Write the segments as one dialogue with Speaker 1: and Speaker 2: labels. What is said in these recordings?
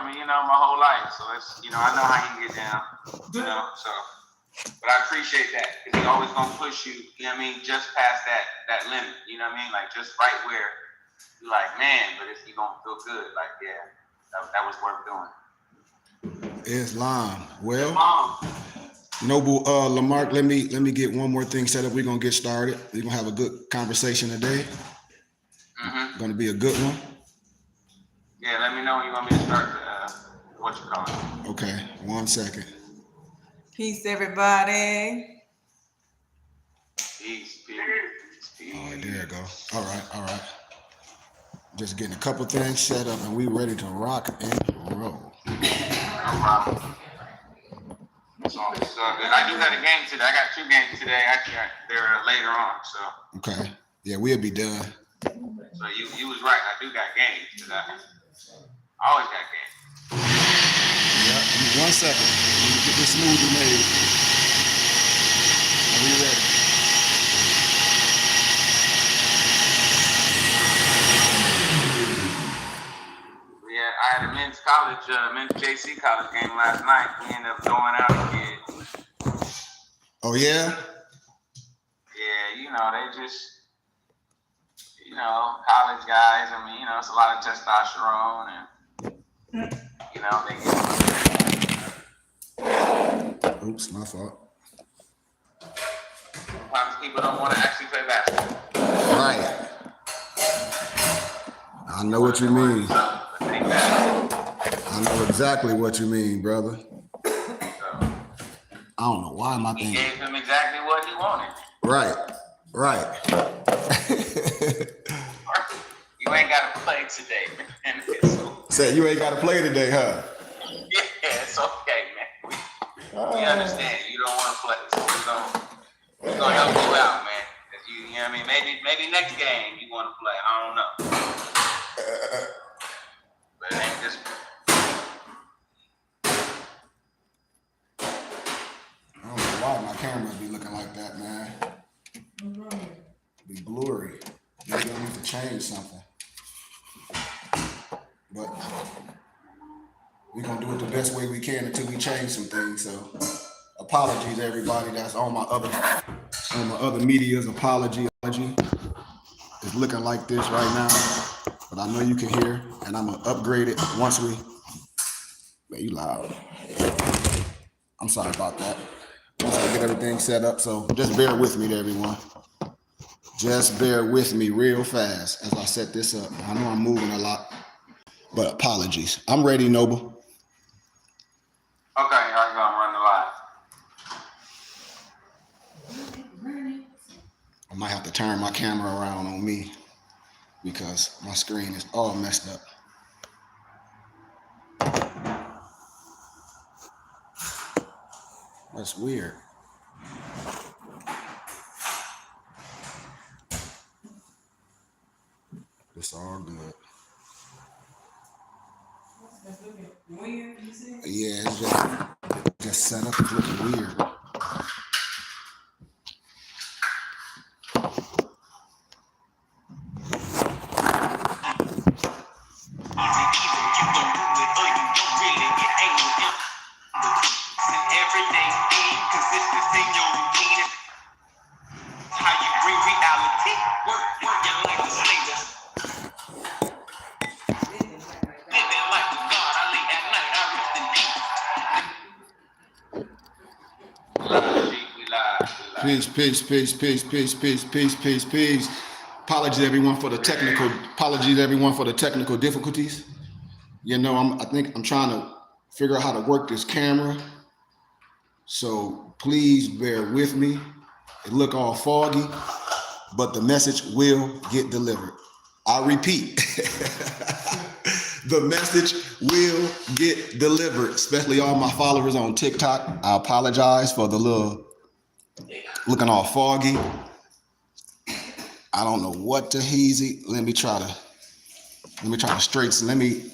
Speaker 1: my whole life. So it's, I know how he get down, so. But I appreciate that because he's always gonna push you, just past that limit, like just right where you're like, man, but if you gonna feel good, like, yeah, that was worth doing.
Speaker 2: Islam. Well, Noble Lamarck, let me get one more thing set up. We're gonna get started. We're gonna have a good conversation today.
Speaker 1: Mm-hmm.
Speaker 2: Gonna be a good one.
Speaker 1: Yeah, let me know when you want me to start what you call it.
Speaker 2: Okay, 1 second.
Speaker 3: Peace, everybody.
Speaker 1: Peace.
Speaker 2: All right, there you go. All right. Just getting a couple things set up, and we ready to rock and roll.
Speaker 1: No problem. It's all good. I do got a game today. I got 2 games today. Actually, they're later on. So.
Speaker 2: Okay. Yeah, we'll be done.
Speaker 1: So you was right. I do got games today. I always got games.
Speaker 2: Yeah. 1 second. Let me get this smoothie made. Are we ready?
Speaker 1: Yeah, I had a men's JC college game last night. We ended up going out again.
Speaker 2: Oh yeah?
Speaker 1: Yeah, they just, college guys. It's a lot of testosterone and, they get.
Speaker 2: Oops, my fault.
Speaker 1: Sometimes people don't want to actually play basketball.
Speaker 2: Right. I know what you mean. I know exactly what you mean, brother. I don't know why my thing.
Speaker 1: He gave him exactly what he wanted.
Speaker 2: Right.
Speaker 1: You ain't got to play today, man.
Speaker 2: Say you ain't got to play today, huh?
Speaker 1: Yeah, it's okay, man. We understand you don't want to play, so we're gonna help you out, man. Maybe next game you want to play. I don't know. But it ain't this
Speaker 2: I don't know why my cameras be looking like that, man. Be blurry. Maybe I need to change something. But we're gonna do it the best way we can until we change some things. So apologies everybody that's on my other media's apology. It's looking like this right now. But I know you can hear, and I'm gonna upgrade it once we. Man, you loud. I'm sorry about that. Once I get everything set up, so just bear with me, everyone. Just bear with me real fast as I set this up. I know I'm moving a lot, but apologies. I'm ready, Noble.
Speaker 1: Okay, I'm gonna run the live.
Speaker 2: I might have to turn my camera around on me because my screen is all messed up. That's weird. It's all good.
Speaker 3: That's looking weird, you see?
Speaker 2: Yeah, it's just set up. It's looking weird. Peace. Apologies everyone for the technical difficulties. I think I'm trying to figure out how to work this camera. So please bear with me. It look all foggy, but the message will get delivered. I repeat, the message will get delivered, especially all my followers on TikTok. I apologize for the looking all foggy. I don't know what to hazy. Let me try to straighten. Let me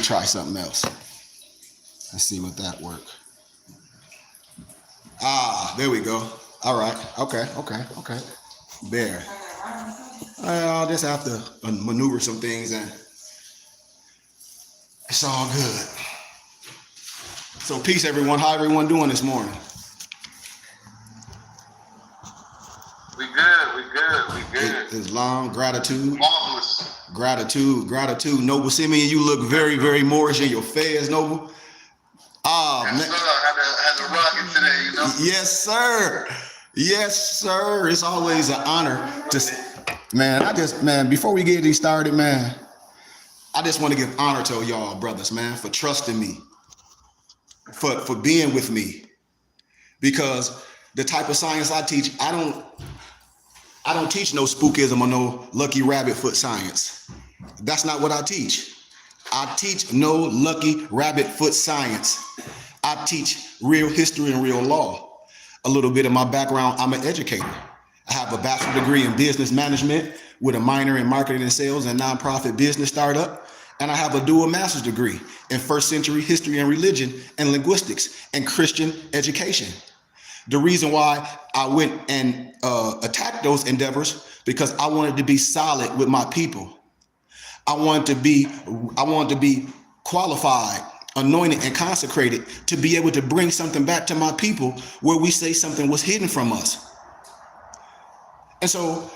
Speaker 2: try something else. Let's see what that works. There we go. All right. Okay. There. I'll just have to maneuver some things and It's all good. So peace, everyone. How everyone doing this morning?
Speaker 1: We good.
Speaker 2: Islam, gratitude.
Speaker 1: Marvelous.
Speaker 2: Gratitude. Noble Simeon, you look very, very Moorish in your fez, Noble.
Speaker 1: Yes, sir. Had to rock it today, you know?
Speaker 2: Yes, sir. It's always an honor to, before we get these started, man, I just want to give honor to y'all brothers, man, for trusting me, for being with me, because the type of science I teach, I don't teach no spookism or no lucky rabbit foot science. That's not what I teach. I teach no lucky rabbit foot science. I teach real history and real law. A little bit of my background, I'm an educator. I have a bachelor's degree in business management with a minor in marketing and sales and nonprofit business startup. And I have a dual master's degree in first century history and religion and linguistics and Christian education. The reason why I went and attacked those endeavors, because I wanted to be solid with my people. I wanted to be qualified, anointed, and consecrated to be able to bring something back to my people where we say something was hidden from us. And so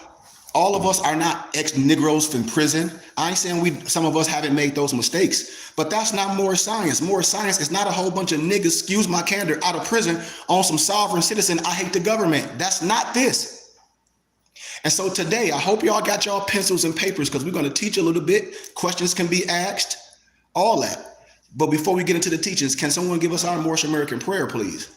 Speaker 2: all of us are not ex-Negroes from prison. I ain't saying some of us haven't made those mistakes, but that's not Moorish science. Moorish science is not a whole bunch of niggas, excuse my candor, out of prison on some sovereign citizen, I hate the government. That's not this. And so today, I hope y'all got y'all pencils and papers, because we're going to teach a little bit. Questions can be asked, all that. But before we get into the teachings, can someone give us our Moorish American prayer, please?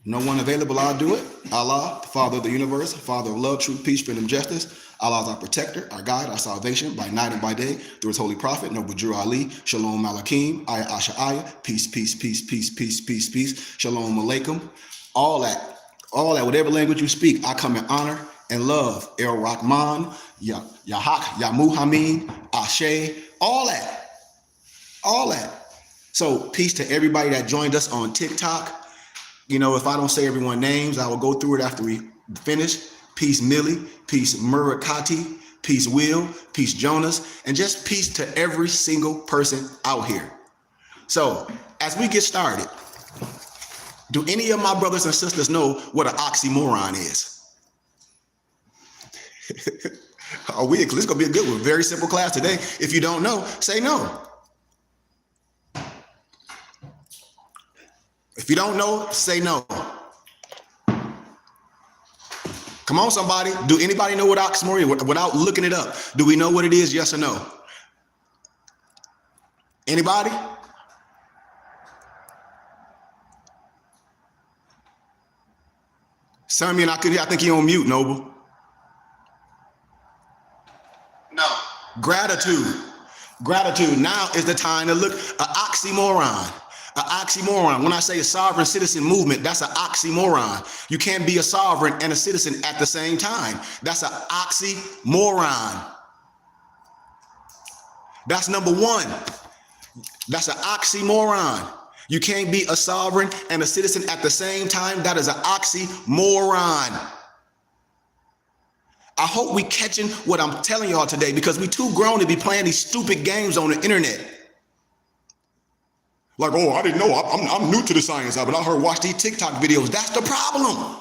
Speaker 2: No one available, I'll do it. Allah, the Father of the universe, Father of love, truth, peace, freedom, justice. Allah is our protector, our guide, our salvation, by night and by day, through his holy prophet, Noble Drew Ali, Shalom Malakim, Ayah Asha Ayah, peace, peace, peace, peace, peace, peace, peace, Shalom Alaikum. All that, whatever language you speak, I come in honor and love. El Rahman, Yahak, Ya Muhammin, Ashe, all that. So peace to everybody that joined us on TikTok. You know, if I don't say everyone's names, I will go through it after we finish. Peace Millie, peace Murakati, peace Will, peace Jonas, and just peace to every single person out here. So as we get started, do any of my brothers and sisters know what an oxymoron is? This is gonna be a good one. Very simple class today. If you don't know, say no. If you don't know, say no. Come on, somebody. Do anybody know what oxymoron is? Without looking it up, do we know what it is? Yes or no? Anybody? Simeon, I think you're on mute, Noble.
Speaker 1: No.
Speaker 2: Gratitude. Now is the time to look. An oxymoron. An oxymoron. When I say a sovereign citizen movement, that's an oxymoron. You can't be a sovereign and a citizen at the same time. That's an oxymoron. That's number one. That's an oxymoron. You can't be a sovereign and a citizen at the same time. That is an oxymoron. I hope we catching what I'm telling y'all today, because we too grown to be playing these stupid games on the internet. Like, oh, I didn't know. I'm new to the science, but I heard watch these TikTok videos. That's the problem.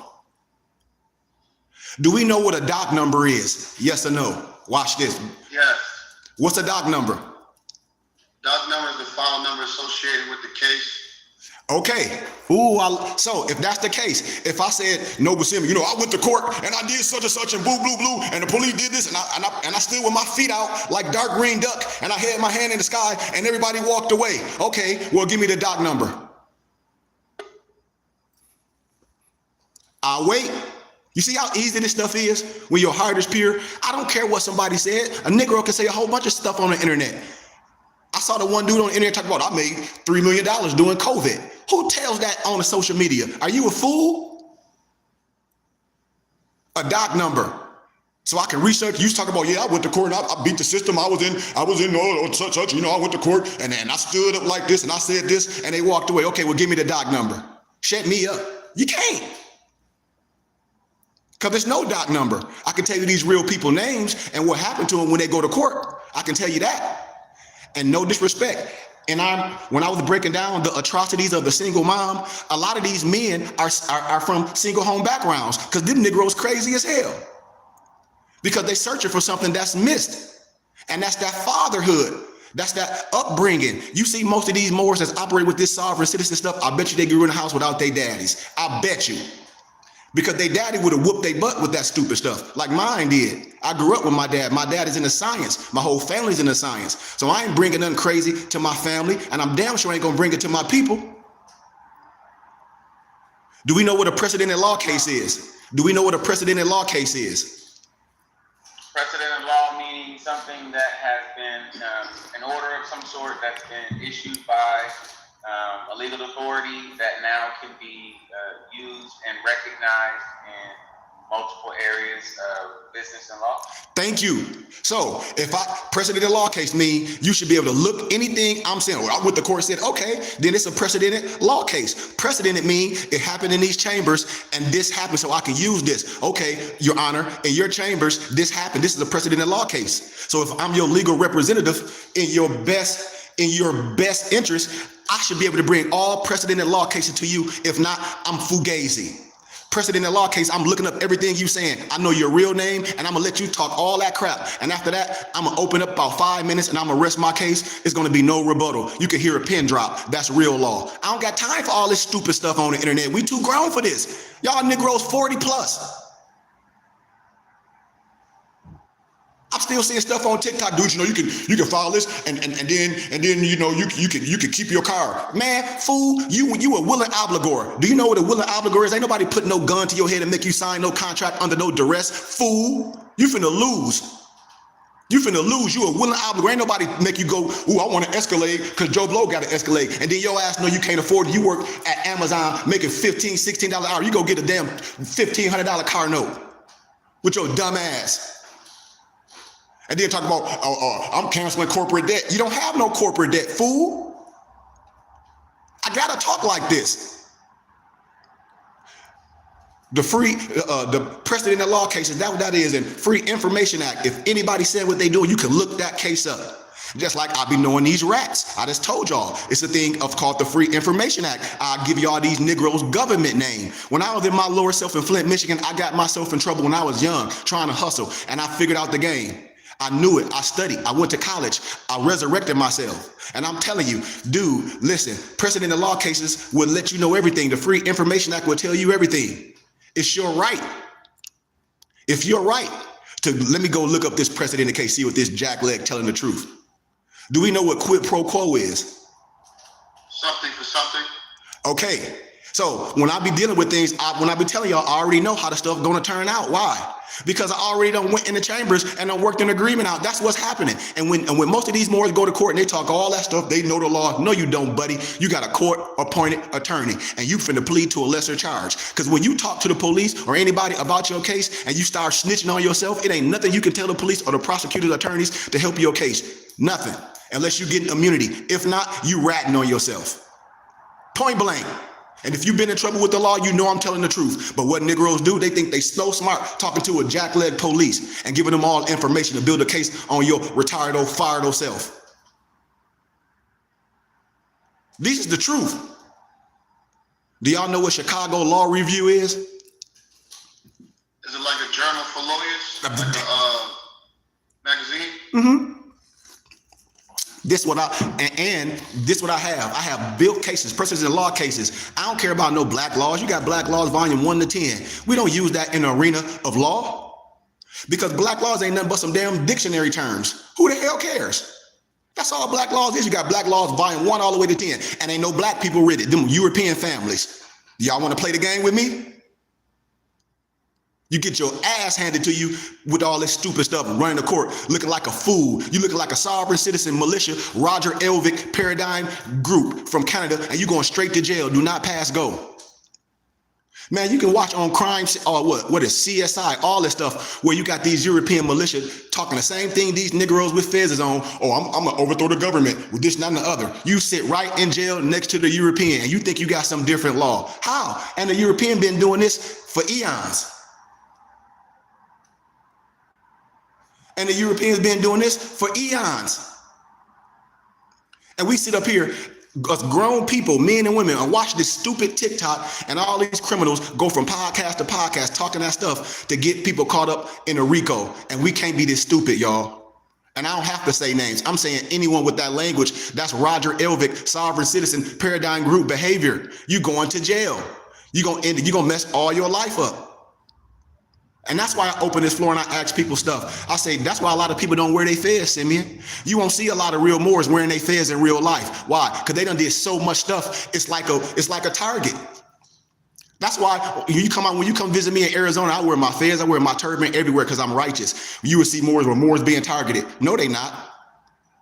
Speaker 2: Do we know what a doc number is? Yes or no? Watch this.
Speaker 1: Yes.
Speaker 2: What's a doc number?
Speaker 1: Doc number is the file number associated with the case.
Speaker 2: Okay. So if that's the case, if I said, Noble Simeon, I went to court and I did such and such and blue, blue, blue, and the police did this, and I stood with my feet out like dark green duck, and I had my hand in the sky, and everybody walked away. Okay, well, give me the doc number. I'll wait. You see how easy this stuff is when your heart is pure? I don't care what somebody said. A Negro can say a whole bunch of stuff on the internet. I saw the one dude on the internet talk about, I made $3 million doing COVID. Who tells that on the social media? Are you a fool? A doc number. So I can research. You talk about, I went to court and I beat the system. I was in such, I went to court and I stood up like this and I said this and they walked away. Okay, well, give me the doc number. Shut me up. You can't. Because there's no doc number. I can tell you these real people names and what happened to them when they go to court. I can tell you that. And no disrespect. And when I was breaking down the atrocities of the single mom, a lot of these men are from single home backgrounds because them Negroes crazy as hell. Because they're searching for something that's missed. And that's that fatherhood. That's that upbringing. You see most of these Moors that operate with this sovereign citizen stuff, I bet you they grew in the house without their daddies. I bet you. Because their daddy would have whooped their butt with that stupid stuff, like mine did. I grew up with my dad. My dad is in the science. My whole family's in the science. So I ain't bringing nothing crazy to my family, and I'm damn sure ain't gonna bring it to my people. Do we know what a precedent in law case is? Do we know what a precedent in law case is?
Speaker 1: Precedent in law meaning something that has been an order of some sort that's been issued by a legal authority that now can be used and recognized in multiple areas of business and law.
Speaker 2: Thank you. So if precedent in law case mean you should be able to look anything I'm saying, well, what the court said, okay, then it's a precedented law case. Precedented mean it happened in these chambers and this happened so I can use this. Okay, Your Honor, in your chambers, this happened. This is a precedented law case. So if I'm your legal representative in your best interest, I should be able to bring all precedent law cases to you. If not, I'm fugazi. Precedent law case, I'm looking up everything you saying. I know your real name, and I'm gonna let you talk all that crap. And after that, I'm gonna open up about 5 minutes, and I'm gonna rest my case. It's gonna be no rebuttal. You can hear a pin drop. That's real law. I don't got time for all this stupid stuff on the internet. We too grown for this. Y'all Negroes 40 plus. I'm still seeing stuff on TikTok, dude. You know, you can file this and then you know you can keep your car. Man, fool, you a willing obligor. Do you know what a willing obligor is? Ain't nobody put no gun to your head and make you sign no contract under no duress. Fool, you finna lose. You finna lose. You a willing obligor. Ain't nobody make you go, ooh, I want to Escalade because Joe Blow got an Escalade. And then your ass know you can't afford it. You work at Amazon making $15, $16 an hour. You go get a damn $1,500 car note with your dumb ass. And then talk about, I'm canceling corporate debt. You don't have no corporate debt, fool. I gotta talk like this. The precedent in law cases, that's what that is. And Free Information Act. If anybody said what they do, you can look that case up. Just like I be knowing these rats. I just told y'all. It's a thing called the Free Information Act. I'll give y'all these Negroes government name. When I was in my lower self in Flint, Michigan, I got myself in trouble when I was young, trying to hustle. And I figured out the game. I knew it. I studied. I went to college. I resurrected myself. And I'm telling you, dude, listen, precedent in law cases will let you know everything. The Free Information Act will tell you everything. It's your right. If you're right to let me go look up this precedent in case, see what this jackleg telling the truth. Do we know what quid pro quo is?
Speaker 1: Something for something.
Speaker 2: Okay. So when I be dealing with things, when I be telling y'all, I already know how the stuff gonna turn out. Why? Because I already done went in the chambers and I worked an agreement out. That's what's happening. And when most of these Moors go to court and they talk all that stuff, they know the law. No, you don't, buddy. You got a court-appointed attorney and you finna plead to a lesser charge. Because when you talk to the police or anybody about your case and you start snitching on yourself, it ain't nothing you can tell the police or the prosecutor's attorneys to help your case. Nothing. Unless you get immunity. If not, you ratting on yourself. Point blank. And if you've been in trouble with the law, you know I'm telling the truth. But what Negroes do, they think they so smart talking to a jackleg police and giving them all information to build a case on your retired old, fired old self. This is the truth. Do y'all know what Chicago Law Review is?
Speaker 1: Is it like a journal for lawyers? Like a magazine?
Speaker 2: Mm-hmm. This what I have. I have built cases, precedent in law cases. I don't care about no black laws. You got black laws volume 1 to 10. We don't use that in the arena of law because black laws ain't nothing but some damn dictionary terms. Who the hell cares? That's all black laws is. You got black laws volume 1 all the way to 10, and ain't no black people read it. Them European families. Y'all want to play the game with me? You get your ass handed to you with all this stupid stuff, running the court, looking like a fool. You looking like a sovereign citizen militia, Roger Elvick paradigm group from Canada, and you going straight to jail. Do not pass go. Man, you can watch on crime or what is CSI, all this stuff where you got these European militia talking the same thing these Negroes with fez is on. Oh, I'm gonna overthrow the government with this, that, and the other. You sit right in jail next to the European, and you think you got some different law. How? And the European been doing this for eons. And the Europeans been doing this for eons. And we sit up here, us grown people, men and women, and watch this stupid TikTok and all these criminals go from podcast to podcast talking that stuff to get people caught up in a RICO. And we can't be this stupid, y'all. And I don't have to say names. I'm saying anyone with that language, that's Roger Elvick, sovereign citizen, paradigm group behavior. You going to jail. You're gonna mess all your life up. And that's why I open this floor and I ask people stuff. I say, that's why a lot of people don't wear their fez, Simeon. You won't see a lot of real Moors wearing their fez in real life. Why? Because they done did so much stuff. It's like a target. That's why when you come visit me in Arizona, I wear my fez, I wear my turban everywhere because I'm righteous. You will see Moors being targeted. No, they not.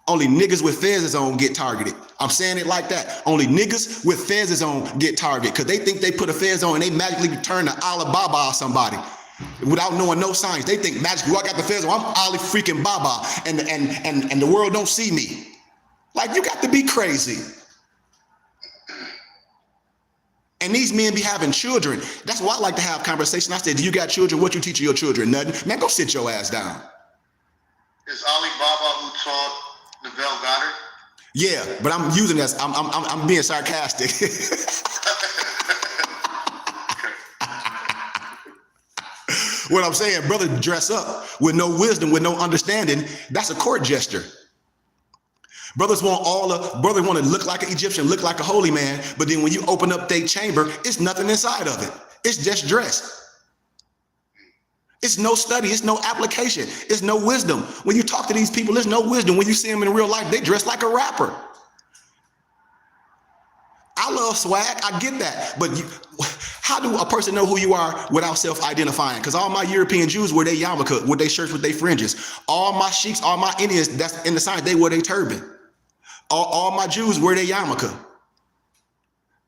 Speaker 2: Only niggas with fezes on get targeted. I'm saying it like that. Only niggas with fezes on get targeted because they think they put a fez on and they magically turn to Alibaba or somebody. Without knowing no signs, they think magically, I got the fez on, I'm Ali freaking Baba, and the world don't see me. Like, you got to be crazy. And these men be having children. That's why I like to have conversation. I said, do you got children? What you teaching your children? Nothing. Man, go sit your ass down.
Speaker 4: Is Ali Baba who taught Neville Goddard?
Speaker 2: Yeah, but I'm using this. I'm being sarcastic. What I'm saying, brother, dress up with no wisdom, with no understanding. That's a court gesture. Brothers want to look like an Egyptian, look like a holy man. But then when you open up their chamber, it's nothing inside of it. It's just dress. It's no study. It's no application. It's no wisdom. When you talk to these people, there's no wisdom. When you see them in real life, they dress like a rapper. I love swag. I get that. But how do a person know who you are without self-identifying? Because all my European Jews wear their yarmulke, wear their shirts with their fringes. All my sheiks, all my Indians, that's in the sign, they wear their turban. All my Jews wear their yarmulke.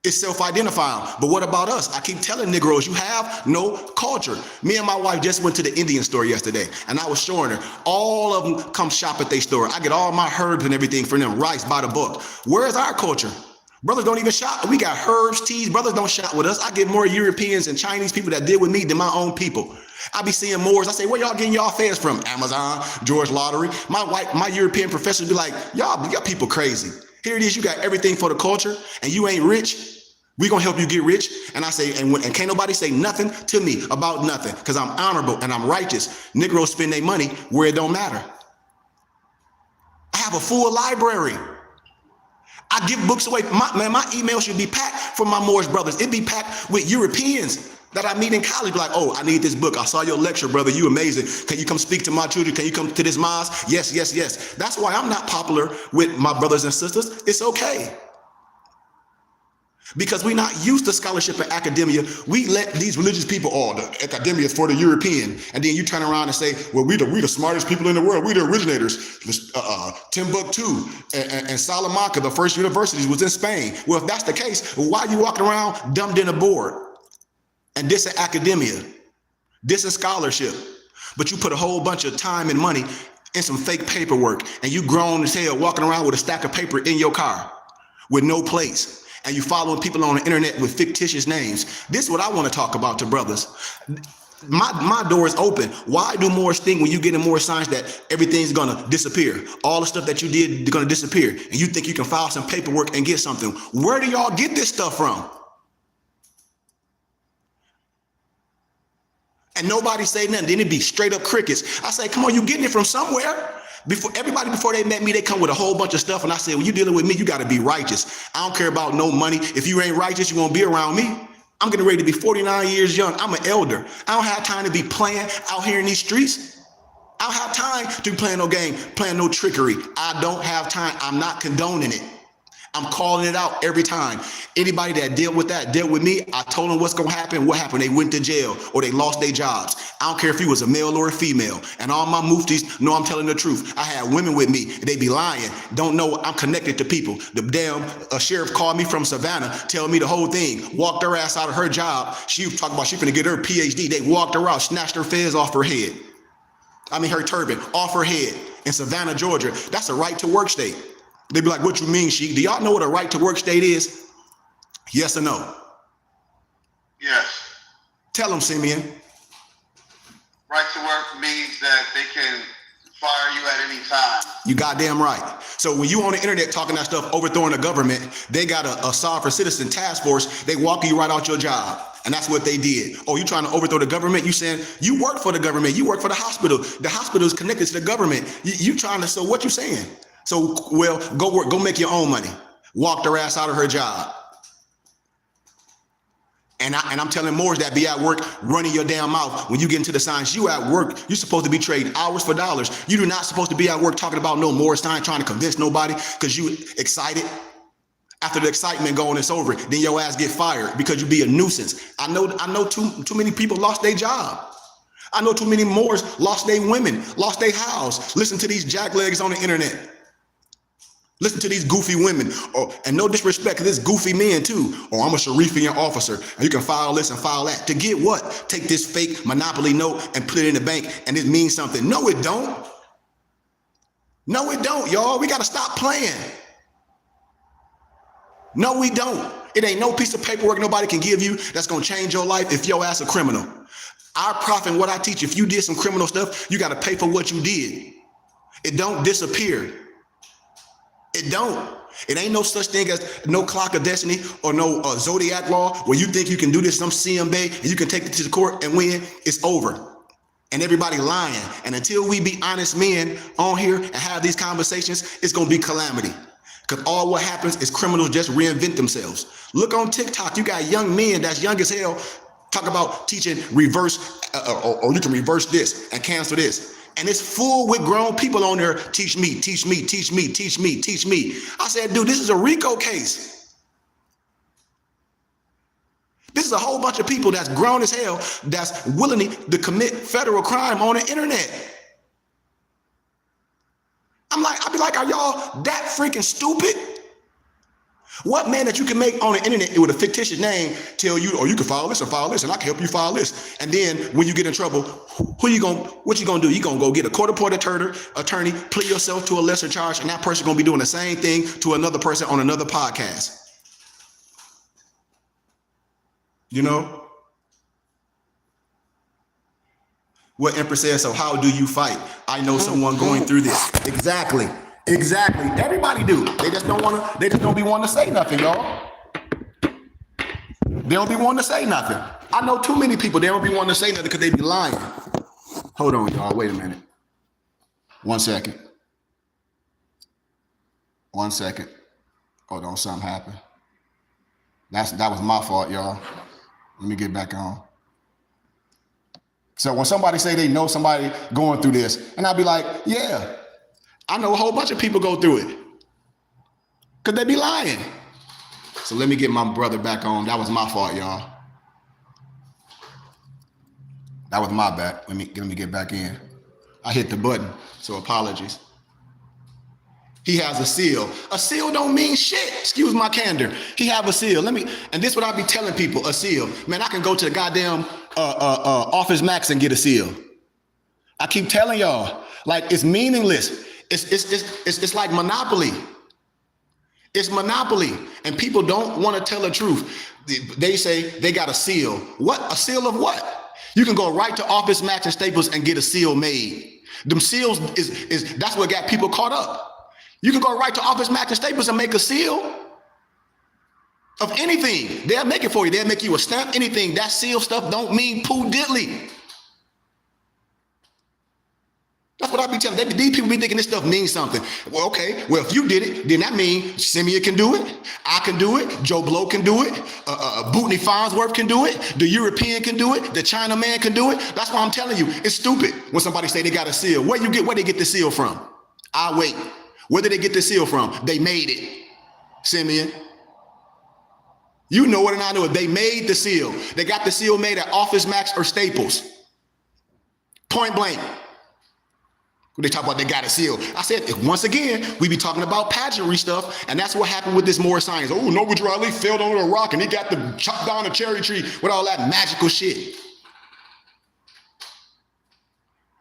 Speaker 2: It's self-identifying. But what about us? I keep telling Negroes, you have no culture. Me and my wife just went to the Indian store yesterday, and I was showing her. All of them come shop at their store. I get all my herbs and everything from them, rice by the book. Where's our culture? Brothers don't even shop. We got herbs, teas. Brothers don't shop with us. I get more Europeans and Chinese people that deal with me than my own people. I be seeing Moors. I say, where y'all getting y'all fans from? Amazon, George Lottery. My European professors be like, y'all people crazy. Here it is. You got everything for the culture and you ain't rich. We gonna help you get rich. And I say, and can't nobody say nothing to me about nothing because I'm honorable and I'm righteous. Negroes spend their money where it don't matter. I have a full library. I give books away. My email should be packed for my Moorish brothers. It'd be packed with Europeans that I meet in college. Like, oh, I need this book. I saw your lecture, brother. You amazing. Can you come speak to my children? Can you come to this mosque? Yes, yes, yes. That's why I'm not popular with my brothers and sisters. It's okay. Because we're not used to scholarship and academia. We let these religious people, the academia is for the European. And then you turn around and say, well, we the smartest people in the world. We the originators. Timbuktu and Salamanca, the first universities was in Spain. Well, if that's the case, why are you walking around dumbed in a board? And this is academia. This is scholarship. But you put a whole bunch of time and money in some fake paperwork. And you grown as hell walking around with a stack of paper in your car with no place. And you following people on the internet with fictitious names. This is what I want to talk about to brothers. My door is open. Why do Moors think when you get in more signs that everything's gonna disappear? All the stuff that you did is gonna disappear. And you think you can file some paperwork and get something. Where do y'all get this stuff from? And nobody say nothing. Then it'd be straight up crickets. I say, come on, you getting it from somewhere. Before they met me, they come with a whole bunch of stuff. And I said, when you dealing with me, you got to be righteous. I don't care about no money. If you ain't righteous, you won't be around me. I'm getting ready to be 49 years young. I'm an elder. I don't have time to be playing out here in these streets. I don't have time to be playing no game, playing no trickery. I don't have time. I'm not condoning it. I'm calling it out every time. Anybody that dealt with me, I told them what's going to happen. What happened? They went to jail or they lost their jobs. I don't care if he was a male or a female. And all my muftis know I'm telling the truth. I had women with me. They be lying. Don't know I'm connected to people. The damn sheriff called me from Savannah, tell me the whole thing. Walked her ass out of her job. She was talking about she finna get her PhD. They walked her out, snatched her fez off her head. Her turban off her head in Savannah, Georgia. That's a right to work state. They be like, what you mean, Sheik? Do y'all know what a right to work state is? Yes or no?
Speaker 4: Yes.
Speaker 2: Tell them, Simeon.
Speaker 4: Right to work means that they can time.
Speaker 2: You goddamn right. So when you on the internet talking that stuff, overthrowing the government, they got a sovereign citizen task force. They walk you right out your job. And that's what they did. Oh, you trying to overthrow the government? You saying you work for the government. You work for the hospital. The hospital is connected to the government. You trying to, so what you saying? So, well, go work, go make your own money. Walk their ass out of her job. And I'm telling Moors that be at work running your damn mouth. When you get into the science, you at work, you're supposed to be trading hours for dollars. You do not supposed to be at work talking about no Morris Stein trying to convince nobody because you excited. After the excitement going, it's over. Then your ass get fired because you be a nuisance. I know too many people lost their job. I know too many Moors lost their women, lost their house. Listen to these jacklegs on the internet. Listen to these goofy women, and no disrespect to this goofy men too. Or I'm a Sharifian officer, and you can file this and file that. To get what? Take this fake monopoly note and put it in the bank, and it means something. No, it don't. No, it don't, y'all. We gotta stop playing. No, we don't. It ain't no piece of paperwork nobody can give you that's gonna change your life if your ass a criminal. Our profit and what I teach, if you did some criminal stuff, you gotta pay for what you did. It don't disappear. It don't. It ain't no such thing as no clock of destiny or no zodiac law where you think you can do this some CMB and you can take it to the court and win. It's over. And everybody lying. And until we be honest men on here and have these conversations, it's going to be calamity. Because all what happens is criminals just reinvent themselves. Look on TikTok. You got young men that's young as hell talk about teaching reverse or you can reverse this and cancel this. And it's full with grown people on there. Teach me, teach me, teach me, teach me, teach me. I said, dude, this is a RICO case. This is a whole bunch of people that's grown as hell that's willing to commit federal crime on the internet. I'd be like, are y'all that freaking stupid? What man that you can make on the internet with a fictitious name tell you, or you can file this or file this, and I can help you file this. And then when you get in trouble, what you gonna do? You gonna go get a court-appointed attorney, plead yourself to a lesser charge, and that person gonna be doing the same thing to another person on another podcast. You know? What Empress says, so how do you fight? I know someone going through this. Exactly. Everybody do. They just don't be wanting to say nothing, y'all. They don't be wanting to say nothing. I know too many people, they don't be wanting to say nothing because they be lying. Hold on, y'all. Wait a minute. 1 second. 1 second. Hold on, something happened. That was my fault, y'all. Let me get back on. So when somebody say they know somebody going through this, and I'll be like, yeah, I know a whole bunch of people go through it. Because they be lying. So let me get my brother back on. That was my fault, y'all. That was my bad. Let me get back in. I hit the button, so apologies. He has a seal. A seal don't mean shit. Excuse my candor. He have a seal. And this is what I be telling people, a seal. Man, I can go to the goddamn Office Max and get a seal. I keep telling y'all, like, it's meaningless. It's like Monopoly. It's Monopoly. And people don't want to tell the truth. They say they got a seal. What? A seal of what? You can go right to Office Max and Staples and get a seal made. Them seals is that's what got people caught up. You can go right to Office Max and Staples and make a seal of anything. They'll make it for you. They'll make you a stamp, anything. That seal stuff don't mean poo diddly. That's what I be telling them. These people be thinking this stuff means something. Well, okay. Well, if you did it, then that means Simeon can do it. I can do it. Joe Blow can do it. Bootney Farnsworth can do it. The European can do it. The China man can do it. That's why I'm telling you, it's stupid when somebody say they got a seal. Where they get the seal from? I wait. Where did they get the seal from? They made it, Simeon. You know it and I know it. They made the seal. They got the seal made at Office Max or Staples. Point blank. They talk about they got a seal. I said, once again, we be talking about pageantry stuff, and that's what happened with this Moorish science. Oh, Noble Drew Ali fell under a rock and he got to chop down a cherry tree with all that magical shit.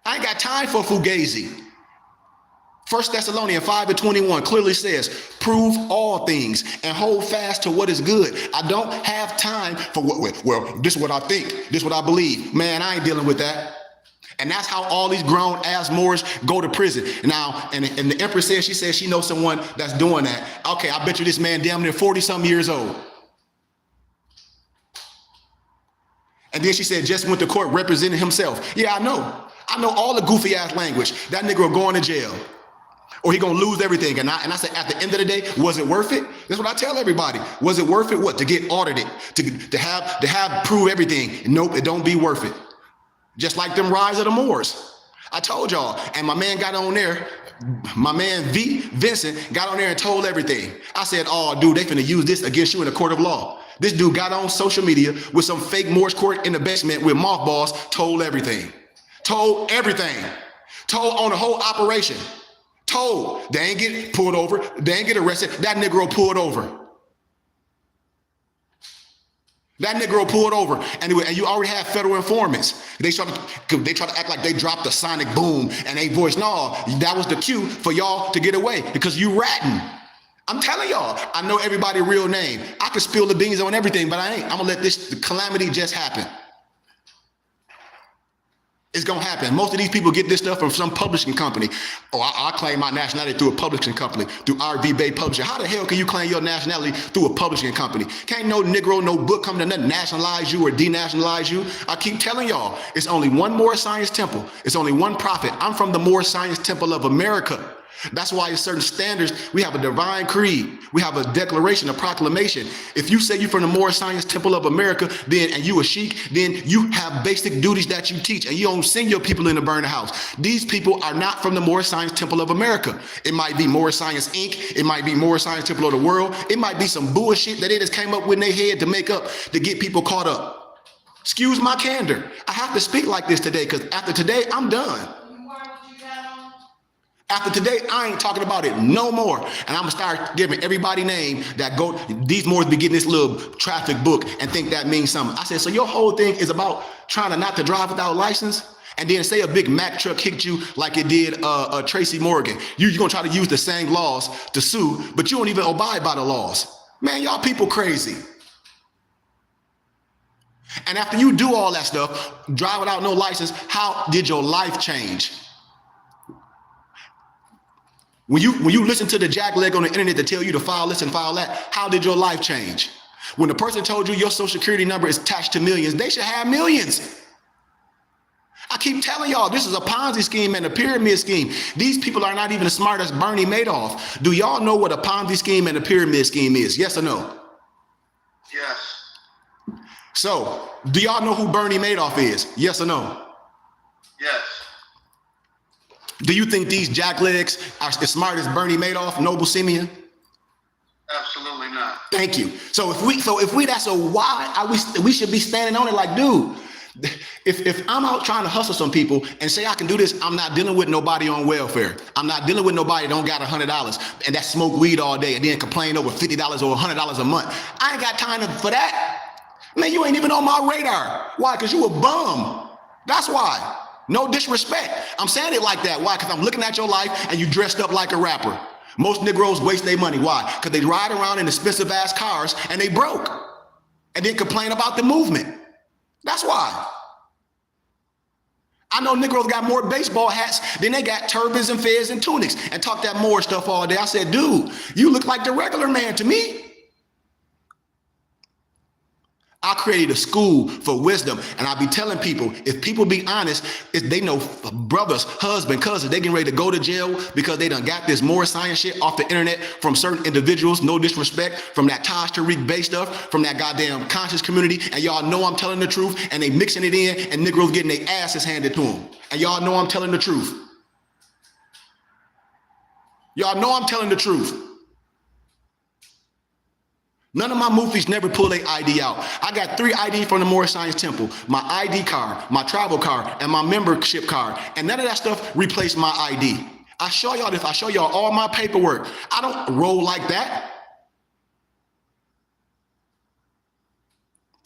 Speaker 2: I ain't got time for fugazi. 1 Thessalonians 5:21 clearly says, prove all things and hold fast to what is good. I don't have time for well, this is what I think. This is what I believe. Man, I ain't dealing with that. And that's how all these grown ass Moors go to prison. Now, and the Empress says, she says she knows someone that's doing that. Okay, I bet you this man damn near 40-something years old. And then she said, just went to court representing himself. Yeah, I know. I know all the goofy ass language. That nigga will go into jail. Or he gonna lose everything. And I say, at the end of the day, was it worth it? That's what I tell everybody. Was it worth it? What? To get audited, to have prove everything. Nope, it don't be worth it. Just like them Rise of the Moors. I told y'all, and my man got on there, my man Vincent got on there and told everything. I said, oh dude, they finna use this against you in a court of law. This dude got on social media with some fake Moors court in the basement with mothballs, told everything. Told everything. Told on the whole operation. Told. They ain't get pulled over. They ain't get arrested. That Negro pulled over. That Negro pulled over. And you already have federal informants. They try to act like they dropped the sonic boom and they voice. No, that was the cue for y'all to get away because you ratting. I'm telling y'all, I know everybody's real name. I could spill the beans on everything, but I ain't. I'm gonna let the calamity just happen. It's gonna happen. Most of these people get this stuff from some publishing company. Oh, I claim my nationality through a publishing company, through RV Bay Publishing. How the hell can you claim your nationality through a publishing company? Can't no Negro, no book come to nothing nationalize you or denationalize you. I keep telling y'all, it's only one Moor Science Temple. It's only one prophet. I'm from the Moor Science Temple of America. That's why in certain standards, we have a divine creed. We have a declaration, a proclamation. If you say you're from the Moor Science Temple of America, then and you a sheik, then you have basic duties that you teach, and you don't send your people in to burn the house. These people are not from the Moor Science Temple of America. It might be Moor Science Inc. It might be Moor Science Temple of the World. It might be some bullshit that they just came up with in their head to make up to get people caught up. Excuse my candor. I have to speak like this today because after today, I'm done. After today, I ain't talking about it no more. And I'm gonna start giving everybody name that go, these Moors be getting this little traffic book and think that means something. I said, so your whole thing is about trying to not to drive without a license? And then say a big Mack truck hit you like it did Tracy Morgan. You're gonna try to use the same laws to sue, but you don't even abide by the laws. Man, y'all people crazy. And after you do all that stuff, drive without no license, how did your life change? When you listen to the jackleg on the internet to tell you to file this and file that, how did your life change? When the person told you your social security number is attached to millions, they should have millions. I keep telling y'all, this is a Ponzi scheme and a pyramid scheme. These people are not even as smart as Bernie Madoff. Do y'all know what a Ponzi scheme and a pyramid scheme is? Yes or no?
Speaker 4: Yes.
Speaker 2: So, do y'all know who Bernie Madoff is? Yes or no?
Speaker 4: Yes.
Speaker 2: Do you think these jacklegs are as smart as Bernie Madoff, Noble Simeon?
Speaker 4: Absolutely not.
Speaker 2: Thank you. So if we that's a why are we should be standing on it like, dude, if I'm out trying to hustle some people and say I can do this, I'm not dealing with nobody on welfare. I'm not dealing with nobody that don't got $100 and that smoke weed all day and then complain over $50 or $100 a month. I ain't got time for that. Man, you ain't even on my radar. Why? Because you a bum. That's why. No disrespect. I'm saying it like that. Why? Because I'm looking at your life and you dressed up like a rapper. Most Negroes waste their money. Why? Because they ride around in expensive ass cars and they broke and then complain about the movement. That's why. I know Negroes got more baseball hats than they got turbans and fez and tunics and talk that Moor stuff all day. I said, dude, you look like the regular man to me. I created a school for wisdom, and I be telling people, if people be honest, if they know brothers, husband, cousins, they getting ready to go to jail because they done got this Moor Science shit off the internet from certain individuals, no disrespect, from that Taj Tariq Bey stuff, from that goddamn conscious community, and y'all know I'm telling the truth, and they mixing it in, and Negroes getting their asses handed to them. And y'all know I'm telling the truth. Y'all know I'm telling the truth. None of my movies never pull their ID out. I got 3 ID from the Moor Science Temple, my ID card, my travel card, and my membership card. And none of that stuff replaced my ID. I show y'all this. I show y'all all my paperwork. I don't roll like that.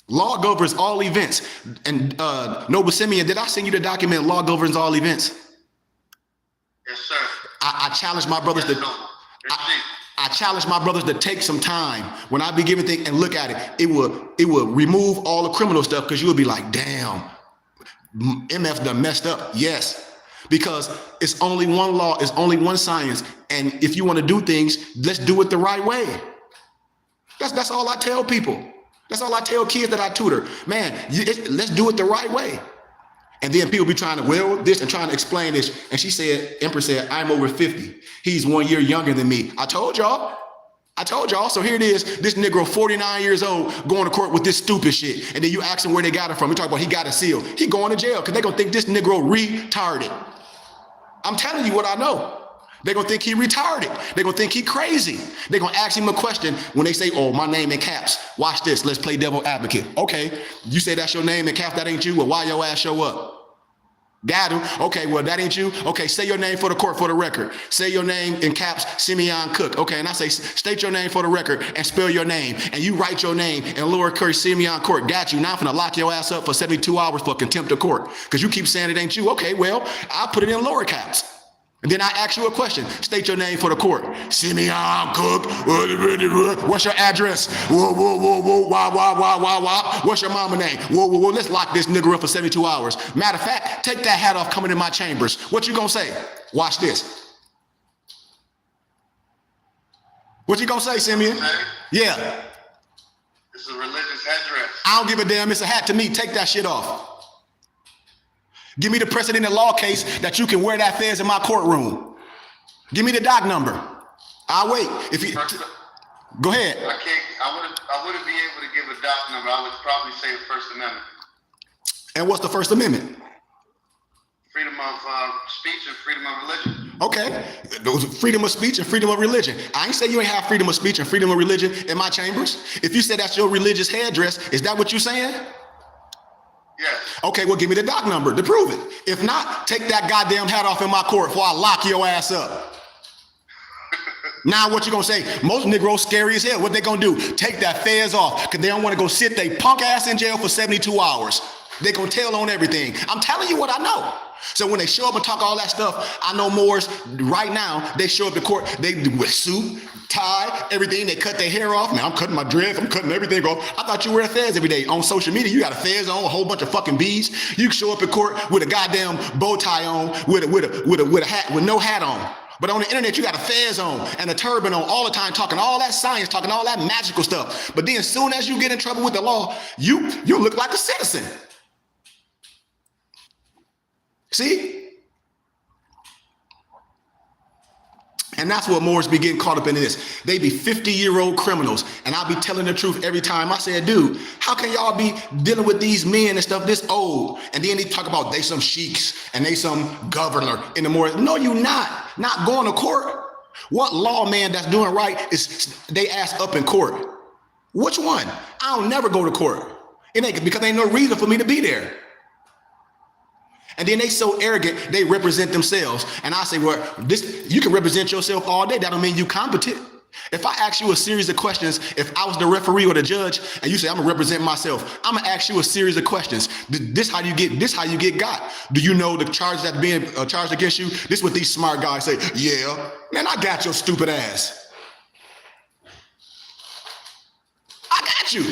Speaker 2: Law governs all events. And Noble Simeon, did I send you the document, Law governs all events?
Speaker 4: Yes, sir.
Speaker 2: I challenge my brothers
Speaker 4: Yes,
Speaker 2: to...
Speaker 4: no.
Speaker 2: I challenge my brothers to take some time when I be giving things and look at it. It will remove all the criminal stuff because you will be like, damn, MF done messed up. Yes. Because it's only one law, it's only one science. And if you want to do things, let's do it the right way. That's all I tell people. That's all I tell kids that I tutor. Man, let's do it the right way. And then people be trying to, well, this and trying to explain this. And she said, Empress said, I'm over 50. He's 1 year younger than me. I told y'all. So here it is, this Negro 49 years old going to court with this stupid shit. And then you ask him where they got it from. We talk about he got a seal. He going to jail because they're going to think this Negro retarded. I'm telling you what I know. They're going to think he retarded. They're going to think he crazy. They're going to ask him a question when they say, oh, my name in caps. Watch this. Let's play devil advocate. Okay, you say that's your name in caps. That ain't you. Well, why your ass show up? Got him. Okay, well, that ain't you. Okay, say your name for the court for the record. Say your name in caps, Simeon Cook. Okay, and I say, state your name for the record and spell your name. And you write your name in lowercase Simeon Court. Got you. Now I'm finna lock your ass up for 72 hours for contempt of court. Because you keep saying it ain't you. Okay, well, I'll put it in lower caps. And then I ask you a question. State your name for the court. Simeon Cook. What's your address? Whoa, why? What's your mama name? Whoa. Let's lock this nigger up for 72 hours. Matter of fact, take that hat off coming in my chambers. What you gonna say? Watch this. What you gonna say, Simeon? Yeah.
Speaker 4: It's a religious headdress.
Speaker 2: I don't give a damn. It's a hat to me. Take that shit off. Give me the precedent in law case that you can wear that fez in my courtroom. Give me the doc number. I'll wait. If you go ahead.
Speaker 4: I wouldn't be able to give a doc number. I would probably say the First Amendment.
Speaker 2: And what's the First Amendment?
Speaker 4: Freedom of speech and freedom of religion.
Speaker 2: Okay. Those freedom of speech and freedom of religion. I ain't say you ain't have freedom of speech and freedom of religion in my chambers. If you said that's your religious headdress, is that what you're saying?
Speaker 4: Yes.
Speaker 2: Okay, well, give me the doc number to prove it. If not, take that goddamn hat off in my court before I lock your ass up. Now what you gonna say? Most Negroes scary as hell. What they gonna do? Take that fez off because they don't want to go sit they punk ass in jail for 72 hours. They gonna tell on everything. I'm telling you what I know. So when they show up and talk all that stuff, I know Moors right now, they show up to court, they with suit, tie, everything, they cut their hair off. Man, I'm cutting my dreads, I'm cutting everything off. I thought you wear a fez every day. On social media, you got a fez on, a whole bunch of fucking beads. You can show up in court with a goddamn bow tie on, with a hat, with no hat on. But on the internet, you got a fez on and a turban on all the time, talking all that science, talking all that magical stuff. But then as soon as you get in trouble with the law, you look like a citizen. See? And that's what Moors be getting caught up in this. They be 50-year-old criminals. And I'll be telling the truth every time. I said, dude, how can y'all be dealing with these men and stuff this old? And then they talk about they some sheiks and they some governor in the Moors. No, you not going to court. What lawman that's doing right is they ass up in court? Which one? I'll never go to court. It ain't because there ain't no reason for me to be there. And then they so arrogant, they represent themselves. And I say, well, you can represent yourself all day. That don't mean you competent. If I ask you a series of questions, if I was the referee or the judge, and you say, I'm gonna represent myself, I'm gonna ask you a series of questions. This how you get got. Do you know the charges that's being charged against you? This is what these smart guys say. Yeah, man, I got your stupid ass. I got you.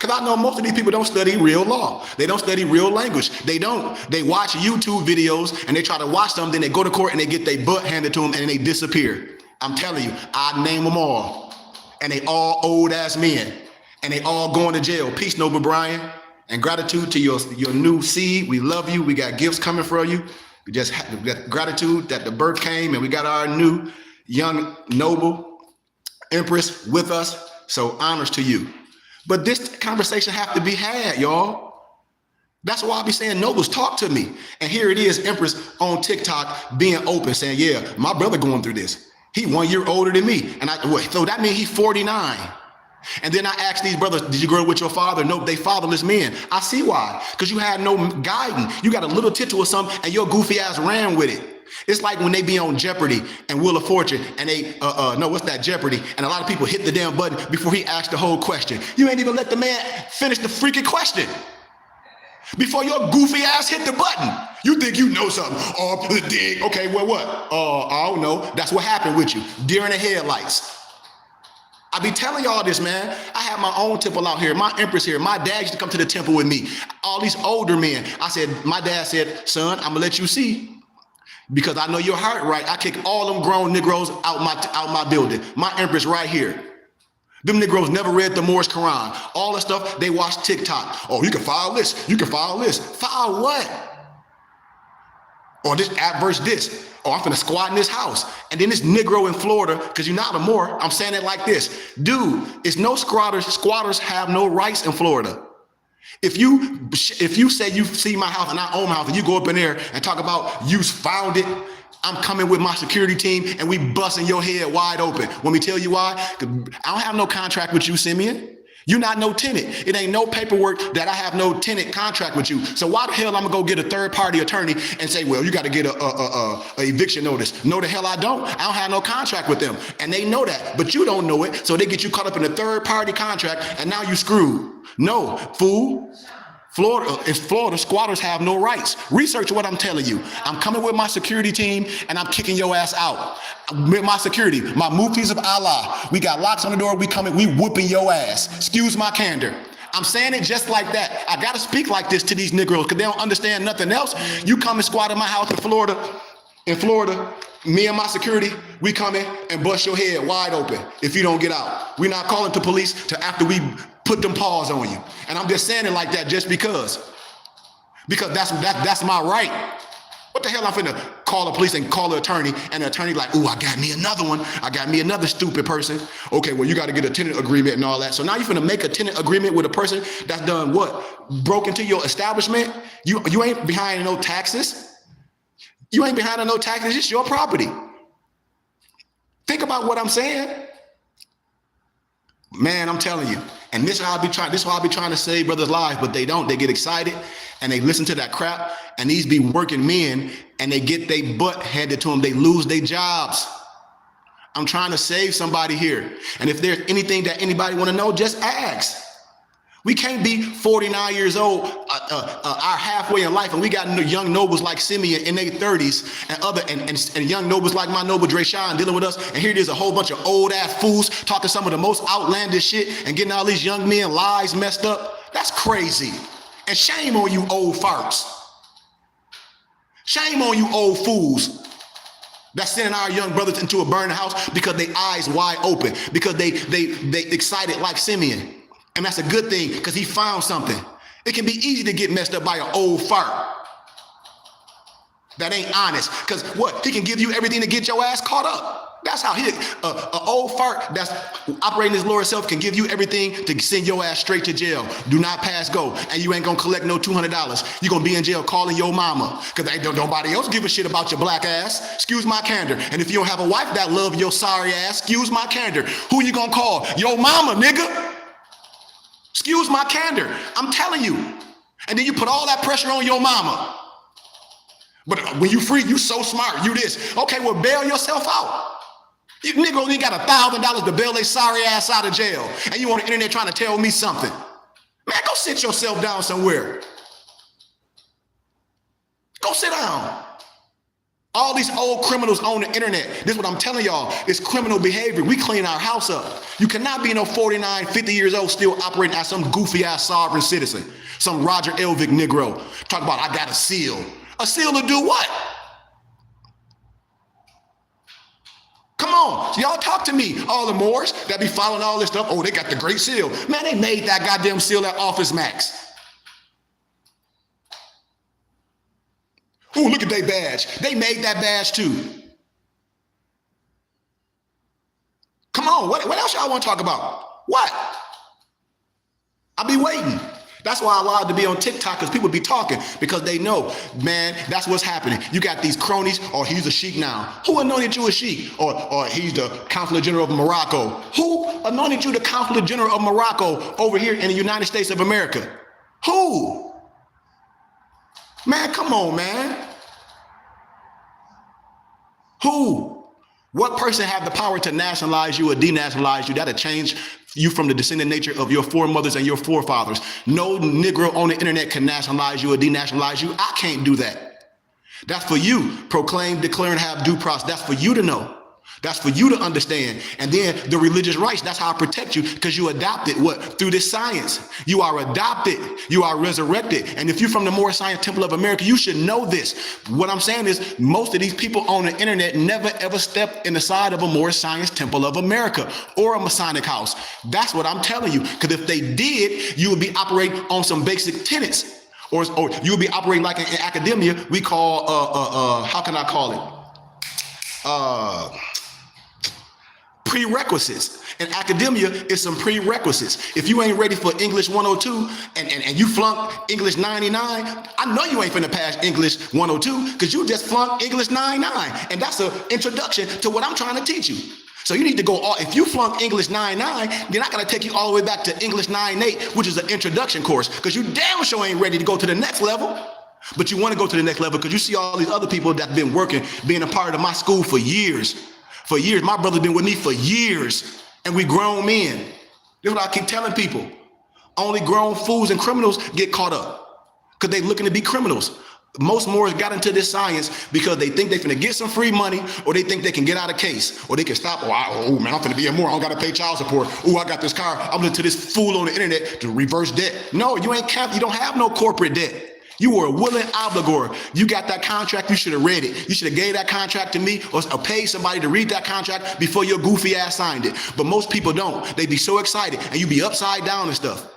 Speaker 2: Because I know most of these people don't study real law. They don't study real language. They don't. They watch YouTube videos and they try to watch them, then they go to court and they get their butt handed to them and they disappear. I'm telling you, I name them all. And they all old ass men. And they all going to jail. Peace, Noble Brian. And gratitude to your new seed. We love you. We got gifts coming for you. We got gratitude that the birth came and we got our new young noble empress with us. So honors to you. But this conversation have to be had, y'all. That's why I be saying, nobles, talk to me. And here it is, Empress on TikTok being open, saying, yeah, my brother going through this. He 1 year older than me. And so that means he's 49. And then I asked these brothers, did you grow up with your father? No, they fatherless men. I see why. Because you had no guidance. You got a little tittle or something and your goofy ass ran with it. It's like when they be on Jeopardy and Wheel of Fortune and they, what's that Jeopardy? And a lot of people hit the damn button before he asked the whole question. You ain't even let the man finish the freaking question. Before your goofy ass hit the button. You think you know something. Oh, the dig. Okay, well, what? I don't know. That's what happened with you. Deer in the headlights. I be telling y'all this, man. I have my own temple out here. My empress here. My dad used to come to the temple with me. All these older men. I said, my dad said, son, I'm gonna let you see. Because I know your heart right. I kick all them grown Negroes out my building. My empress right here. Them Negroes never read the Moorish Quran. All the stuff, they watch TikTok. Oh, you can file this. You can file this. File what? Or this adverse this. Oh, I'm finna squat in this house. And then this Negro in Florida, because you're not a Moor, I'm saying it like this. Dude, it's no squatters. Squatters have no rights in Florida. If you say you see my house and I own my house and you go up in there and talk about you found it, I'm coming with my security team and we busting your head wide open. Let me tell you why. I don't have no contract with you, Simeon. You're not no tenant. It ain't no paperwork that I have no tenant contract with you. So why the hell I'm gonna go get a third party attorney and say, well, you got to get a eviction notice? No, the hell I don't. I don't have no contract with them. And they know that, but you don't know it. So they get you caught up in a third party contract and now you screwed. No, fool. Florida, squatters have no rights. Research what I'm telling you. I'm coming with my security team and I'm kicking your ass out. With my security, my muftis of Allah. We got locks on the door. We coming, we whooping your ass. Excuse my candor. I'm saying it just like that. I gotta speak like this to these Negroes because they don't understand nothing else. You come and squat in my house in Florida, me and my security, we come in and bust your head wide open if you don't get out. We're not calling the police till after we put them paws on you. And I'm just saying it like that just because that's my right. What the hell I'm finna call the police and call the attorney and the attorney like, ooh, I got me another one. I got me another stupid person. Okay, well, you got to get a tenant agreement and all that. So now you're finna make a tenant agreement with a person that's done what? Broke into your establishment? You ain't behind no taxes. You ain't behind no taxes. It's your property. Think about what I'm saying. Man, I'm telling you. And this is how I be trying to save brothers' lives, but they don't. They get excited and they listen to that crap. And these be working men and they get their butt handed to them. They lose their jobs. I'm trying to save somebody here. And if there's anything that anybody want to know, just ask. We can't be 49 years old, our halfway in life, and we got young nobles like Simeon in their 30s and young nobles like my noble Drayshawn dealing with us. And here it is, a whole bunch of old ass fools talking some of the most outlandish shit and getting all these young men lives messed up. That's crazy. And shame on you old farts. Shame on you old fools that's sending our young brothers into a burning house because they eyes wide open, because they excited like Simeon. And that's a good thing because he found something. It can be easy to get messed up by an old fart that ain't honest. Because what? He can give you everything to get your ass caught up. That's how an old fart that's operating his lower self can give you everything to send your ass straight to jail. Do not pass go. And you ain't gonna collect no $200. You're gonna be in jail calling your mama because nobody else give a shit about your black ass. Excuse my candor. And if you don't have a wife that love your sorry ass, excuse my candor. Who you gonna call? Your mama, nigga. Excuse my candor. I'm telling you. And then you put all that pressure on your mama. But when you free, you so smart. You this. Okay, well, bail yourself out. You nigga only got $1,000 to bail their sorry ass out of jail. And you on the internet trying to tell me something. Man, go sit yourself down somewhere. Go sit down. All these old criminals on the internet. This is what I'm telling y'all. It's criminal behavior. We clean our house up. You cannot be no 49, 50 years old still operating as some goofy ass sovereign citizen. Some Roger Elvick Negro. Talk about I got a seal. A seal to do what? Come on, y'all talk to me. All the Moors that be following all this stuff. Oh, they got the great seal. Man, they made that goddamn seal at Office Max. Oh, look at their badge. They made that badge too. Come on, what else y'all want to talk about? What? I'll be waiting. That's why I allowed to be on TikTok, because people be talking, because they know, man, that's what's happening. You got these cronies, or he's a sheik now. Who anointed you a sheik? Or he's the Consulate General of Morocco. Who anointed you the Consulate General of Morocco over here in the United States of America? Who? Man, come on, man. Who? What person have the power to nationalize you or denationalize you? That'll change you from the descendant nature of your foremothers and your forefathers. No Negro on the internet can nationalize you or denationalize you. I can't do that. That's for you. Proclaim, declare, and have due process. That's for you to know. That's for you to understand. And then the religious rights, that's how I protect you, because you adopted what? Through this science. You are adopted. You are resurrected. And if you're from the Moorish Science Temple of America, you should know this. What I'm saying is most of these people on the internet never ever stepped in the side of a Moorish Science Temple of America or a Masonic house. That's what I'm telling you. Because if they did, you would be operating on some basic tenets. Or you would be operating like in academia, we call, how can I call it? Prerequisites. In academia, it's some prerequisites. If you ain't ready for English 102 and you flunk English 99, I know you ain't finna pass English 102 because you just flunked English 99. And that's an introduction to what I'm trying to teach you. So you need to go, if you flunk English 99, then I gotta take you all the way back to English 98, which is an introduction course, because you damn sure ain't ready to go to the next level. But you wanna go to the next level because you see all these other people that have been working, being a part of my school for years. For years, my brother's been with me for years, and we grown men. That's what I keep telling people. Only grown fools and criminals get caught up because they looking to be criminals. Most Moors got into this science because they think they're finna get some free money, or they think they can get out of case, or they can stop. Oh man, I'm finna be a Moor. I don't gotta pay child support. Oh, I got this car. I'm into this fool on the internet to reverse debt. No, you ain't cap. You don't have no corporate debt. You were a willing obligor. You got that contract. You should have read it. You should have gave that contract to me or paid somebody to read that contract before your goofy ass signed it. But most people don't. They be so excited and you be upside down and stuff.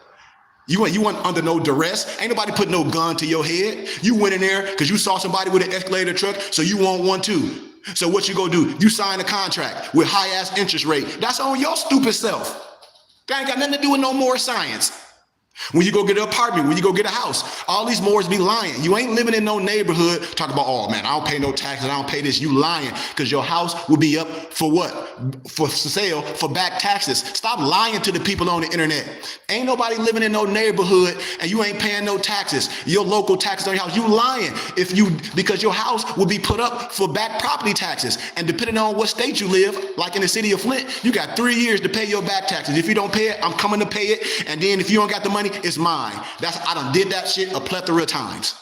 Speaker 2: You weren't under no duress. Ain't nobody put no gun to your head. You went in there because you saw somebody with an escalator truck, so you want one too. So what you gonna do? You sign a contract with high ass interest rate. That's on your stupid self. That ain't got nothing to do with no more science. When you go get an apartment, when you go get a house, all these Moors be lying. You ain't living in no neighborhood talking about, oh man, I don't pay no taxes, I don't pay this. You lying because your house will be up for what? For sale, for back taxes. Stop lying to the people on the internet. Ain't nobody living in no neighborhood and you ain't paying no taxes. Your local taxes on your house. You lying because your house will be put up for back property taxes. And depending on what state you live, like in the city of Flint, you got 3 years to pay your back taxes. If you don't pay it, I'm coming to pay it. And then if you don't got the money, it's mine. I done did that shit a plethora of times.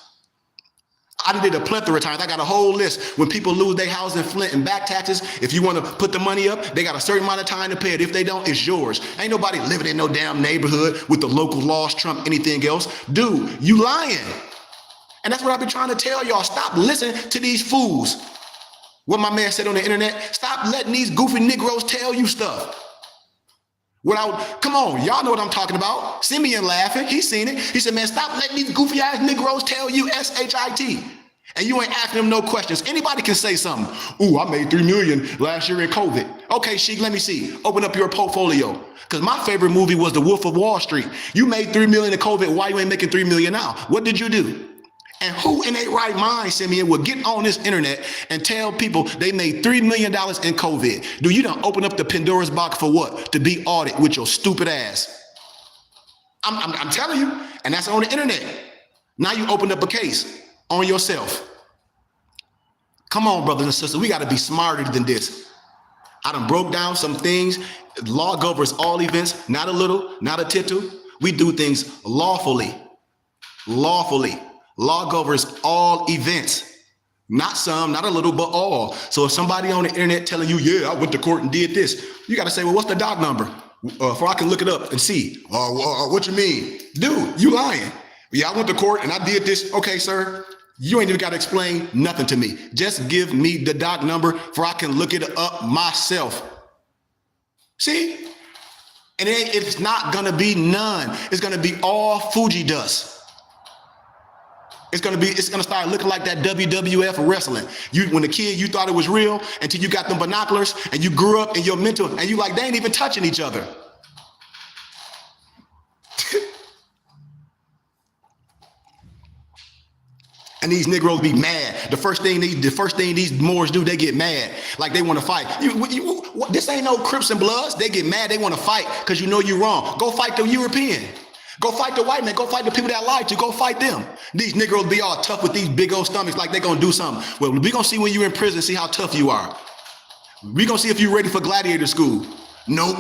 Speaker 2: I done did a plethora of times. I got a whole list. When people lose their house in Flint and back taxes, if you want to put the money up, they got a certain amount of time to pay it. If they don't, it's yours. Ain't nobody living in no damn neighborhood with the local laws trump anything else. Dude, you lying. And that's what I've been trying to tell y'all. Stop listening to these fools. What my man said on the internet, stop letting these goofy Negroes tell you stuff. Come on, y'all know what I'm talking about. Simeon laughing, he seen it. He said, man, stop letting these goofy ass Negroes tell you SHIT. And you ain't asking them no questions. Anybody can say something. Ooh, I made $3 million last year in COVID. Okay, Sheik, let me see. Open up your portfolio. Because my favorite movie was The Wolf of Wall Street. You made $3 million in COVID. Why you ain't making $3 million now? What did you do? And who in their right mind, Simeon, will get on this internet and tell people they made $3 million in COVID? Do you done open up the Pandora's box for what? To be audited with your stupid ass. I'm telling you, and that's on the internet. Now you opened up a case on yourself. Come on, brothers and sisters, we got to be smarter than this. I done broke down some things. Law governs all events, not a little, not a tittle. We do things lawfully. Lawfully. Law governs all events, not some, not a little, but all. So if somebody on the internet telling you, yeah, I went to court and did this, you got to say, well, what's the doc number? For I can look it up and see. What you mean? Dude, you lying. Yeah, I went to court and I did this. Okay, sir, you ain't even got to explain nothing to me. Just give me the doc number for I can look it up myself. See? And it's not going to be none. It's going to be all Fuji dust. It's gonna start looking like that WWF wrestling. When a kid, you thought it was real until you got them binoculars and you grew up in your mental and you like, they ain't even touching each other. And these Negroes be mad. The first thing these Moors do, they get mad. Like they want to fight. This ain't no Crips and Bloods. They get mad, they want to fight because you know you're wrong. Go fight the European. Go fight the white man. Go fight the people that lied to you. Go fight them. These Negroes be all tough with these big old stomachs like they gonna do something. Well, we gonna see when you're in prison, see how tough you are. We gonna see if you're ready for gladiator school. Nope.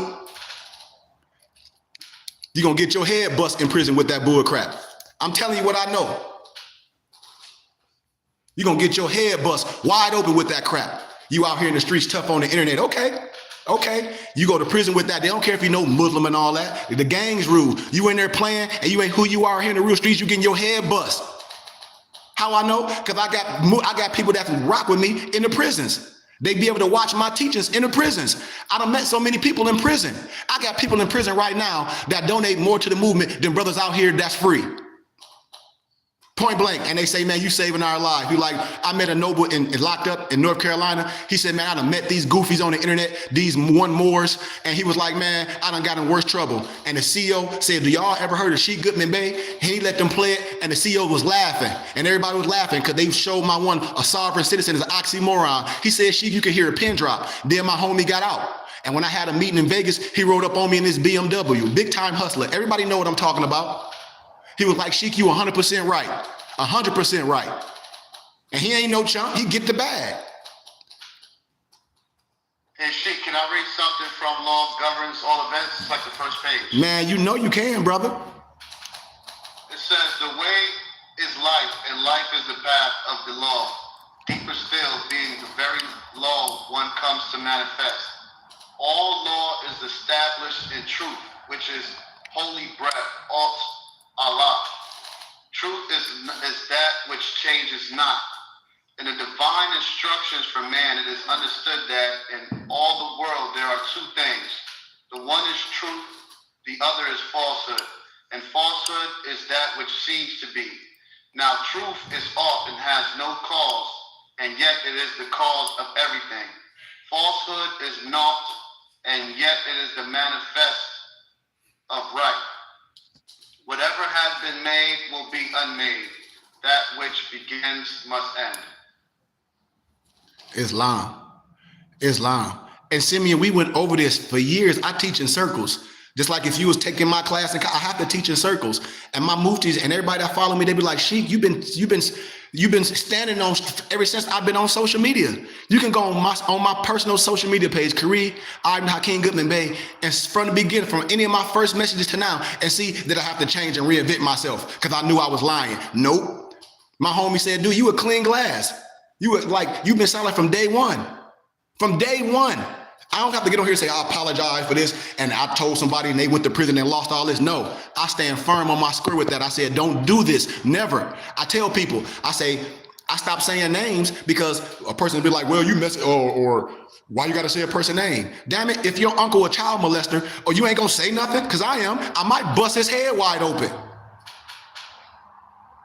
Speaker 2: You're gonna get your head bust in prison with that bull crap. I'm telling you what I know. You're gonna get your head bust wide open with that crap. You out here in the streets tough on the internet. Okay. You go to prison with that. They don't care if you know Muslim and all that. The gangs rule. You in there playing and you ain't who you are here in the real streets, you getting your head bust. How I know? Because I got people that rock with me in the prisons. They be able to watch my teachings in the prisons. I done met so many people in prison. I got people in prison right now that donate more to the movement than brothers out here that's free. Point blank. And they say, man, you saving our lives. You like, I met a noble in locked up in North Carolina. He said, man, I done met these goofies on the internet, these one Moors. And he was like, man, I done got in worse trouble. And the CEO said, do y'all ever heard of Sheik Goodman Bey? And he let them play it. And the CEO was laughing. And everybody was laughing because they showed my one, a sovereign citizen, is an oxymoron. He said, Sheik, you could hear a pin drop. Then my homie got out. And when I had a meeting in Vegas, he rode up on me in this BMW, big time hustler. Everybody know what I'm talking about. He was like, Sheik, you 100% right. 100% right. And he ain't no chump. He get the bag.
Speaker 4: Hey, Sheik, can I read something from Law Governs All Events? It's like the first page.
Speaker 2: Man, you know you can, brother.
Speaker 4: It says, the way is life, and life is the path of the law. Deeper still, being the very law one comes to manifest. All law is established in truth, which is holy breath, Allah. Truth is that which changes not. In the divine instructions for man, it is understood that in all the world there are two things. The one is truth, the other is falsehood. And falsehood is that which seems to be. Now truth is oft and has no cause, and yet it is the cause of everything. Falsehood is naught, and yet it is the manifest of right. Whatever has been made will be unmade. That which begins must end.
Speaker 2: Islam. And Simeon, we went over this for years. I teach in circles. Just like if you was taking my class, and I have to teach in circles. And my muftis and everybody that follow me, they be like, Sheik, you've been standing on ever since I've been on social media. You can go on my personal social media page, Kareem Ibn Hakeem Goodman Bey, and from the beginning, from any of my first messages to now, and see that I have to change and reinvent myself because I knew I was lying. Nope. My homie said, dude, you a clean glass. You were like, you've been silent from day one. From day one. I don't have to get on here and say, I apologize for this, and I told somebody and they went to prison and lost all this. No, I stand firm on my square with that. I said, don't do this, never. I tell people, I say, I stop saying names because a person will be like, well, you mess, or why you gotta say a person name? Damn it, if your uncle a child molester, or you ain't gonna say nothing, because I am, I might bust his head wide open.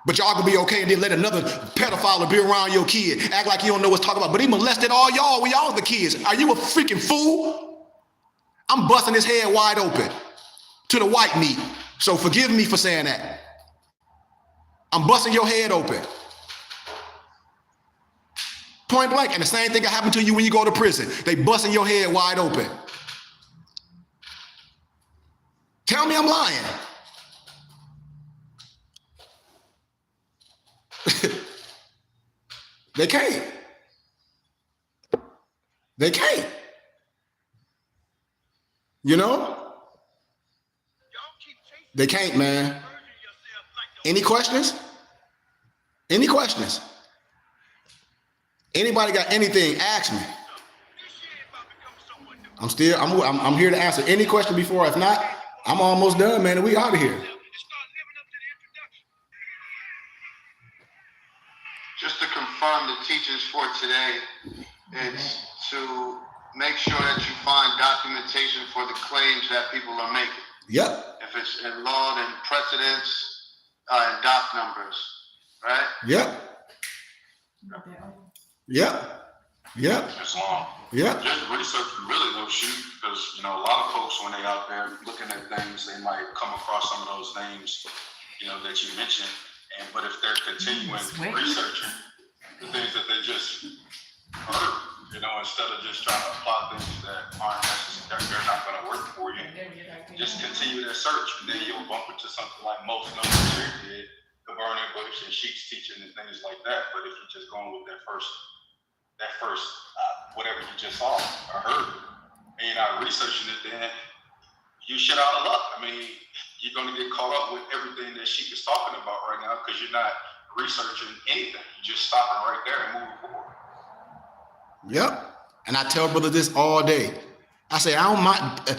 Speaker 2: But y'all gonna be okay and then let another pedophile be around your kid, act like you don't know what's talking about. But he molested all y'all, we all the kids. Are you a freaking fool? I'm busting his head wide open to the white meat. So forgive me for saying that. I'm busting your head open. Point blank. And the same thing that happened to you when you go to prison. They busting your head wide open. Tell me I'm lying. They can't. They can't. You know? They can't, man. Any questions? Any questions? Anybody got anything? Ask me. I'm here to answer any question before. If not, I'm almost done, man, and we out of here.
Speaker 4: Just to confirm the teachings for today, it's to make sure that you find documentation for the claims that people are making.
Speaker 2: Yep.
Speaker 4: If it's in law, then precedents and doc numbers, right?
Speaker 2: Yep.
Speaker 5: It's long.
Speaker 2: Yeah.
Speaker 5: Just research really though, shoot, because a lot of folks when they out there looking at things, they might come across some of those names, that you mentioned. But if they're continuing researching the things that they just heard, instead of just trying to apply things that aren't necessary, they're not going to work for you. Just continue their search, and then you'll bump into something like most numbers did, the burning bush and Sheik's teaching and things like that. But if you're just going with that first whatever you just saw or heard, and you're not researching it, then you shit out of luck. You're going to get caught up with everything that Sheik is talking about right now because you're not researching anything. You're just stopping right there and moving forward.
Speaker 2: Yep. And I tell brothers this all day. I say, I don't mind,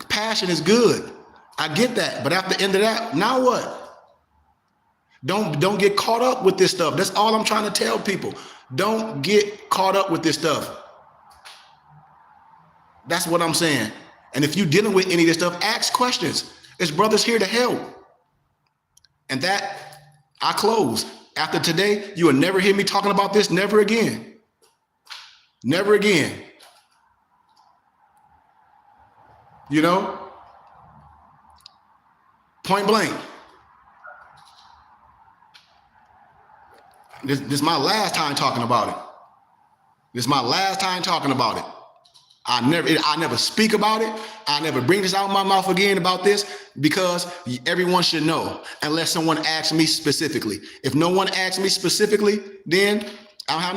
Speaker 2: passion is good. I get that. But after the end of that, now what? Don't get caught up with this stuff. That's all I'm trying to tell people. Don't get caught up with this stuff. That's what I'm saying. And if you're dealing with any of this stuff, ask questions. There's brothers here to help. And that, I close. After today, you will never hear me talking about this, never again. Never again. You know? Point blank. This is my last time talking about it. This is my last time talking about it. I never speak about it. I never bring this out of my mouth again about this, because everyone should know, unless someone asks me specifically. If no one asks me specifically, then I don't have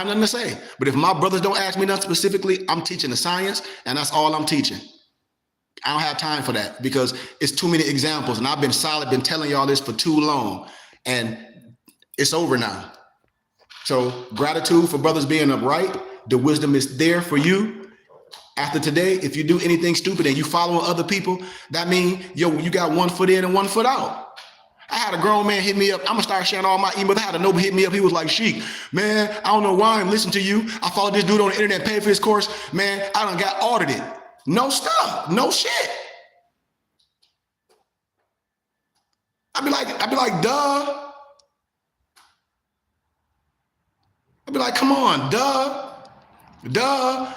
Speaker 2: nothing to say. But if my brothers don't ask me nothing specifically, I'm teaching the science, and that's all I'm teaching. I don't have time for that, because it's too many examples, and I've been solid, been telling y'all this for too long, and it's over now. So gratitude for brothers being upright. The wisdom is there for you. After today, if you do anything stupid and you following other people, that means, you got 1 foot in and 1 foot out. I had a grown man hit me up. I'm gonna start sharing all my emails. I had a noble hit me up. He was like, Sheik, man, I don't know why I'm listening to you. I followed this dude on the internet, paid for his course. Man, I done got audited. No stuff, no shit. I'd be like, duh. I'd be like, come on, duh.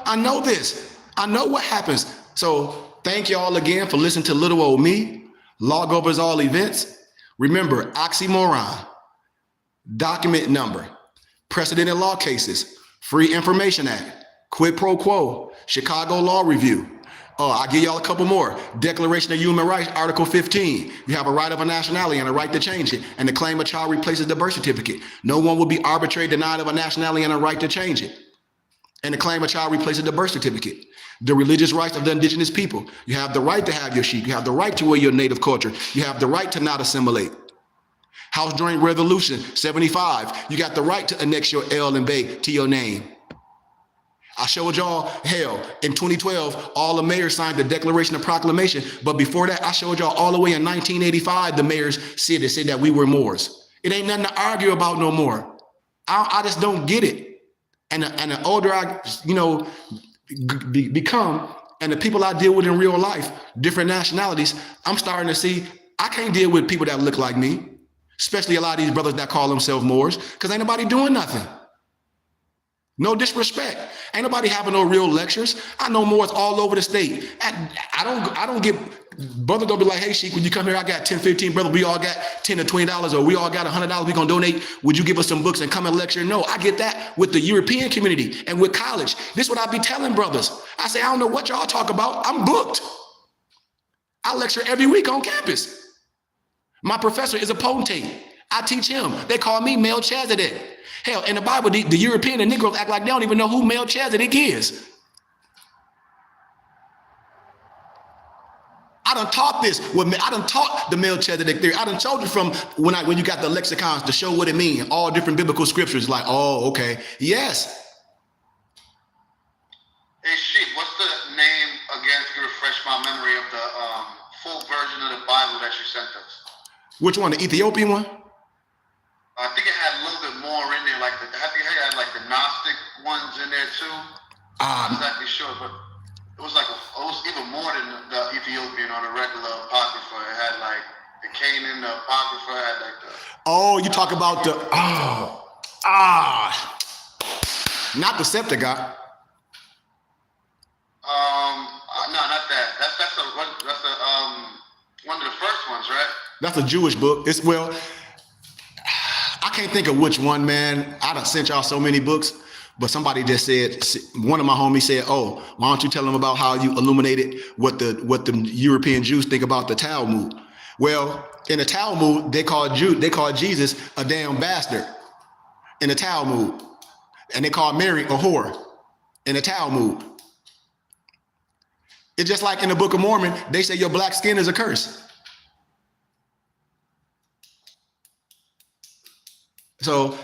Speaker 2: I know this. I know what happens. So thank y'all again for listening to little old me. Log overs all events. Remember, oxymoron, document number, precedent in law cases, Free Information Act, quid pro quo, Chicago Law Review. I'll give y'all a couple more. Declaration of Human Rights, Article 15. You have a right of a nationality and a right to change it. And the claim a child replaces the birth certificate. No one will be arbitrarily denied of a nationality and a right to change it. And the claim a child replaces the birth certificate. The religious rights of the indigenous people. You have the right to have your sheep. You have the right to wear your native culture. You have the right to not assimilate. House Joint Resolution 75. You got the right to annex your L and Bay to your name. I showed y'all, hell, in 2012, all the mayors signed the Declaration of Proclamation. But before that, I showed y'all all the way in 1985, the mayors said that we were Moors. It ain't nothing to argue about no more. I just don't get it. And the older I, become, and the people I deal with in real life, different nationalities, I'm starting to see I can't deal with people that look like me, especially a lot of these brothers that call themselves Moors, because ain't nobody doing nothing. No disrespect. Ain't nobody having no real lectures. I know Moors all over the state. I don't get, brother don't be like, hey, Sheik, when you come here, I got 10, 15, brother, we all got $10 or $20, or we all got $100, we gonna donate. Would you give us some books and come and lecture? No, I get that with the European community and with college. This is what I be telling brothers. I say, I don't know what y'all talk about. I'm booked. I lecture every week on campus. My professor is a potentate. I teach him. They call me Melchizedek. Hell, in the Bible, the European and Negroes act like they don't even know who Melchizedek is. I done taught this. I done taught the Melchizedek theory. I done told you from when you got the lexicons to show what it means, all different biblical scriptures. Like, oh, okay, yes.
Speaker 4: Hey, Sheik, what's the name again to refresh my memory of the full version of the Bible that you sent us?
Speaker 2: Which one? The Ethiopian one?
Speaker 4: I think it had a little bit more in there, I think it had like the Gnostic ones in there too. I'm not exactly sure, but it was even more than the Ethiopian or the regular Apocrypha. It had like the Canaan, the Apocrypha, had like the... Oh, you talk about the...
Speaker 2: Not the Septuagint.
Speaker 4: No, not that. That's one of the first ones, right?
Speaker 2: That's a Jewish book. I can't think of which one, man. I done sent y'all so many books, but somebody just said, one of my homies said, oh, why don't you tell them about how you illuminated what the European Jews think about the Talmud? Well, in the Talmud, they call Jesus a damn bastard in the Talmud. And they call Mary a whore in the Talmud. It's just like in the Book of Mormon, they say your black skin is a curse. So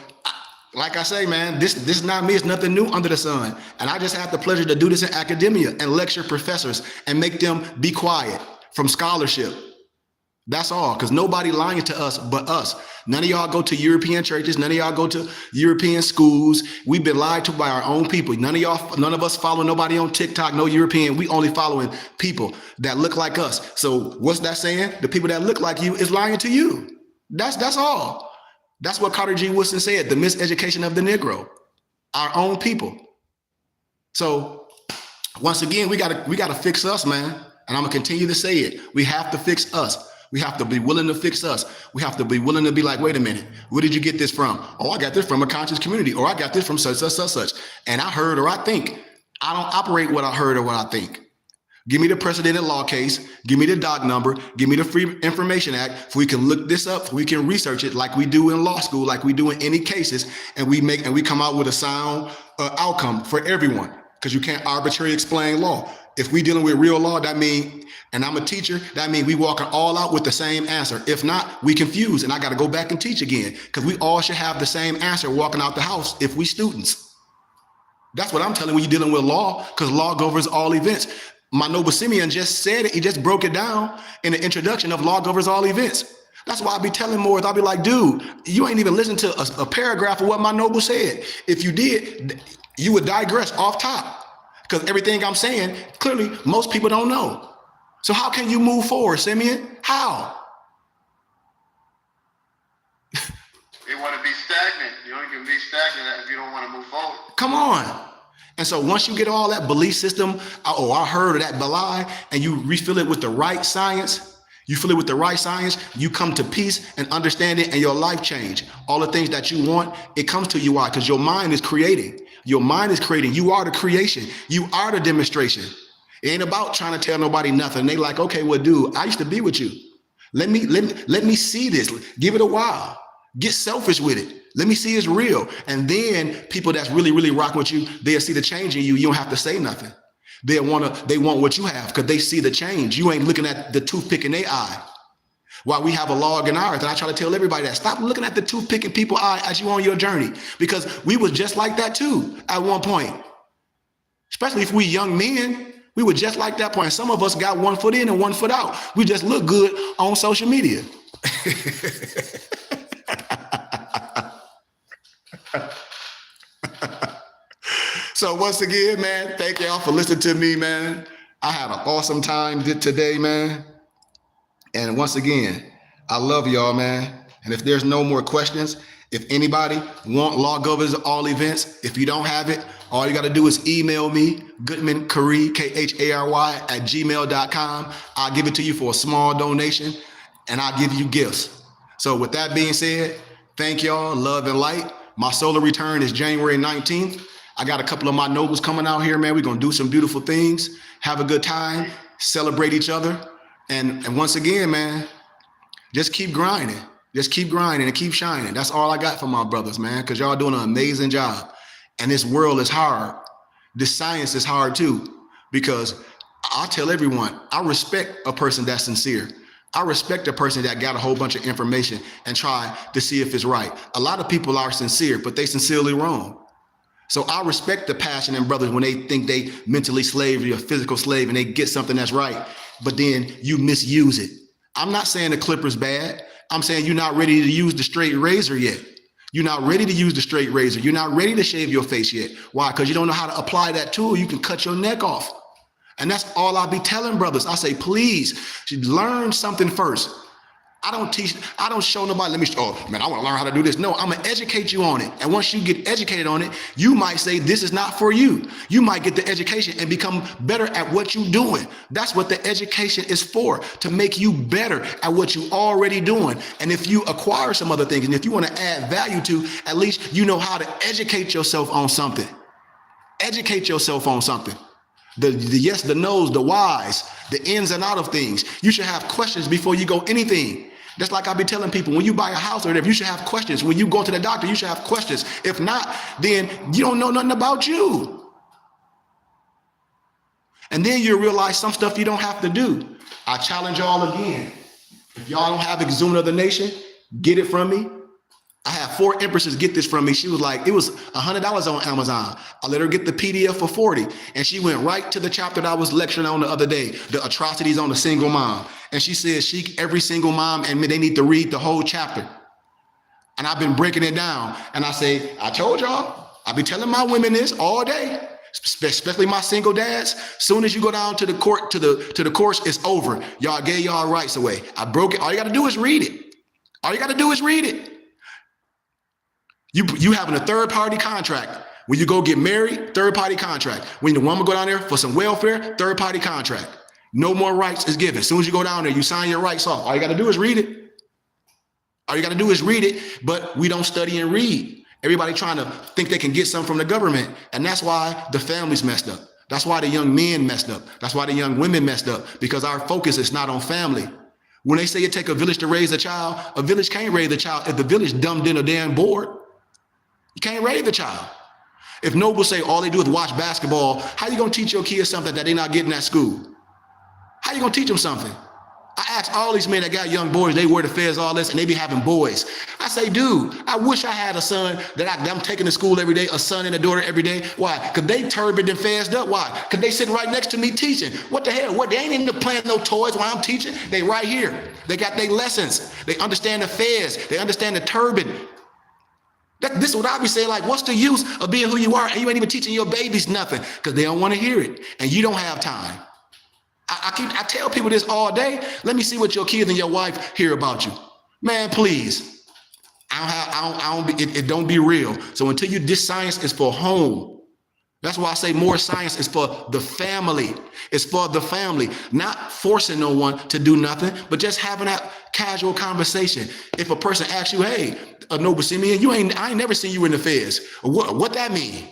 Speaker 2: like I say, man, this is not me. It's nothing new under the sun. And I just have the pleasure to do this in academia and lecture professors and make them be quiet from scholarship. That's all, because nobody lying to us but us. None of y'all go to European churches. None of y'all go to European schools. We've been lied to by our own people. None of us follow nobody on TikTok, no European. We only following people that look like us. So what's that saying? The people that look like you is lying to you. That's all. That's what Carter G. Woodson said, the miseducation of the Negro, our own people. So once again, we gotta fix us, man. And I'm gonna continue to say it. We have to fix us. We have to be willing to fix us. We have to be willing to be like, wait a minute, where did you get this from? Oh, I got this from a conscious community, or I got this from such. And I heard or I think. I don't operate what I heard or what I think. Give me the precedented law case, give me the doc number, give me the Free Information Act, so we can look this up, so we can research it like we do in law school, like we do in any cases, and we come out with a sound outcome for everyone, because you can't arbitrarily explain law. If we dealing with real law, that means, and I'm a teacher, that means we walking all out with the same answer. If not, we confused, and I got to go back and teach again, because we all should have the same answer walking out the house if we students. That's what I'm telling when you're dealing with law, because law governs all events. My Noble Simeon just said it. He just broke it down in the introduction of law governs all events. That's why I be telling more. I'll be like, dude, you ain't even listened to a paragraph of what my Noble said. If you did, you would digress off top. Because everything I'm saying, clearly, most people don't know. So how can you move forward, Simeon? How?
Speaker 4: You want to be stagnant. You only can be stagnant if you don't want to move forward.
Speaker 2: Come on. And so once you get all that belief system, oh, I heard of that belie, and you refill it with the right science, you come to peace and understanding, and your life change. All the things that you want, it comes to you. Why? Because your mind is creating. Your mind is creating. You are the creation. You are the demonstration. It ain't about trying to tell nobody nothing. They like, okay, well, dude, I used to be with you. Let me see this. Give it a while. Get selfish with it. Let me see it's real. And then people that's really, really rocking with you, they'll see the change in you. You don't have to say nothing. They want what you have because they see the change. You ain't looking at the toothpick in their eye. While we have a log in ours, and I try to tell everybody that, stop looking at the toothpick in people's eye as you on your journey, because we was just like that too at one point. Especially if we young men, we were just like that point. Some of us got 1 foot in and 1 foot out. We just look good on social media. So once again, man, thank y'all for listening to me, man. I had an awesome time today, man. And once again, I love y'all, man. And if there's no more questions, if anybody want law governs all events, if you don't have it, all you got to do is email me, Goodman Khary, Khary @gmail.com. I'll give it to you for a small donation, and I'll give you gifts. So with that being said, thank y'all, love and light. My solar return is January 19th. I got a couple of my nobles coming out here, man. We're going to do some beautiful things, have a good time, celebrate each other. And once again, man, just keep grinding. Just keep grinding and keep shining. That's all I got for my brothers, man, because y'all doing an amazing job. And this world is hard. This science is hard too, because I tell everyone, I respect a person that's sincere. I respect a person that got a whole bunch of information and try to see if it's right. A lot of people are sincere, but they sincerely wrong. So I respect the passion in brothers when they think they mentally slave or physical slave and they get something that's right, but then you misuse it. I'm not saying the clipper's bad. I'm saying you're not ready to use the straight razor yet. You're not ready to use the straight razor. You're not ready to shave your face yet. Why? Because you don't know how to apply that tool. You can cut your neck off. And that's all I be telling brothers. I say, please learn something first. I don't show nobody, oh man, I want to learn how to do this. No, I'm going to educate you on it. And once you get educated on it, you might say, this is not for you. You might get the education and become better at what you're doing. That's what the education is for, to make you better at what you're already doing. And if you acquire some other things, and if you want to add value to, at least you know how to educate yourself on something. Educate yourself on something. The yes, the no's, the whys, the ins and out of things. You should have questions before you go anything. Just like I be telling people, when you buy a house or whatever, you should have questions. When you go to the doctor, you should have questions. If not, then you don't know nothing about you. And then you realize some stuff you don't have to do. I challenge y'all again. If y'all don't have Exhumed of the Nation, get it from me. I had 4 empresses get this from me. She was like, it was $100 on Amazon. I let her get the PDF for 40. And she went right to the chapter that I was lecturing on the other day, the atrocities on the single mom. And she said, every single mom and they need to read the whole chapter. And I've been breaking it down. And I say, I told y'all, I be telling my women this all day, especially my single dads. Soon as you go down to the court, to the course, it's over. Y'all gave y'all rights away. I broke it. All you got to do is read it. All you got to do is read it. You having a third-party contract. When you go get married, third-party contract. When the woman go down there for some welfare, third-party contract. No more rights is given. As soon as you go down there, you sign your rights off. All you got to do is read it. All you got to do is read it, but we don't study and read. Everybody trying to think they can get something from the government, and that's why the family's messed up. That's why the young men messed up. That's why the young women messed up, because our focus is not on family. When they say it take a village to raise a child, a village can't raise a child if the village dumbed in a damn board. You can't raise the child. If nobles say all they do is watch basketball, how you gonna teach your kids something that they're not getting at school? How you gonna teach them something? I ask all these men that got young boys, they wear the fez, all this, and they be having boys. I say, dude, I wish I had a son that I'm taking to school every day, a son and a daughter every day. Why? Because they turbaned and fezed up. Why? Because they sitting right next to me teaching. What the hell? What? They ain't even playing no toys while I'm teaching. They right here. They got their lessons. They understand the fez. They understand the turban. This is what I be saying, like, what's the use of being who you are and you ain't even teaching your babies nothing because they don't want to hear it and you don't have time. I tell people this all day. Let me see what your kids and your wife hear about you. Man, please. It don't be real. So until this science is for home. That's why I say more science is for the family. It's for the family, not forcing no one to do nothing, but just having that casual conversation. If a person asks you, hey, Noble Simeon, I ain't never seen you in the fez. What that mean?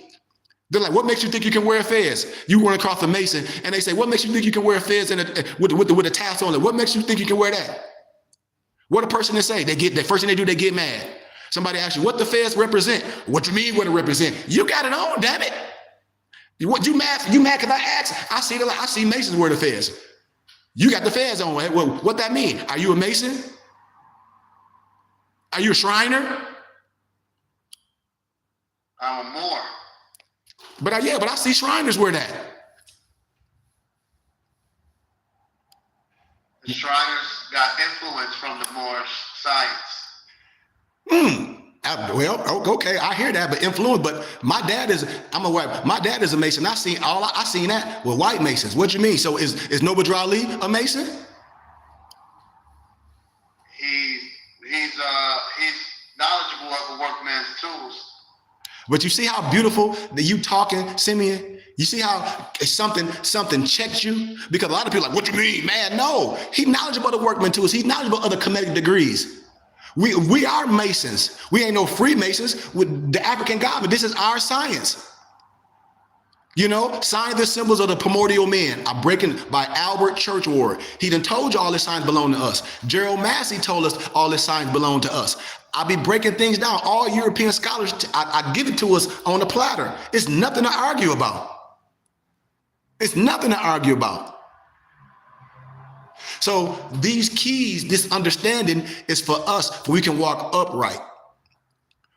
Speaker 2: They're like, what makes you think you can wear a fez? You run across a Mason and they say, what makes you think you can wear a fez with a tassel on it? What makes you think you can wear that? What a person to say? The first thing they do, they get mad. Somebody asks you, what the fez represent? What you mean what it represent? You got it on, damn it. What you mad because I asked? I see Masons wear the fez. You got the fez on. Well, what that mean? Are you a Mason? Are you a Shriner?
Speaker 4: I'm a Moor.
Speaker 2: But I see Shriners wear that.
Speaker 4: The Shriners got influence from the Moor science.
Speaker 2: Well, okay, I hear that, but influence. But my dad is a Mason. I seen that with white Masons. What you mean? So is Noble Drew Ali a Mason?
Speaker 4: He's knowledgeable of a workman's tools.
Speaker 2: But you see how beautiful that you talking, Simeon? You see how something checks you? Because a lot of people are like, what you mean, man? No, he's knowledgeable of the workman tools. He's knowledgeable of the Kemetic degrees. We are Masons. We ain't no Freemasons with the African government. This is our science. You know, sign the symbols of the primordial men are breaking by Albert Churchward. He done told you all this signs belong to us. Gerald Massey told us all this signs belong to us. I be breaking things down. All European scholars, I give it to us on a platter. It's nothing to argue about. It's nothing to argue about. So these keys, this understanding is for us, so we can walk upright.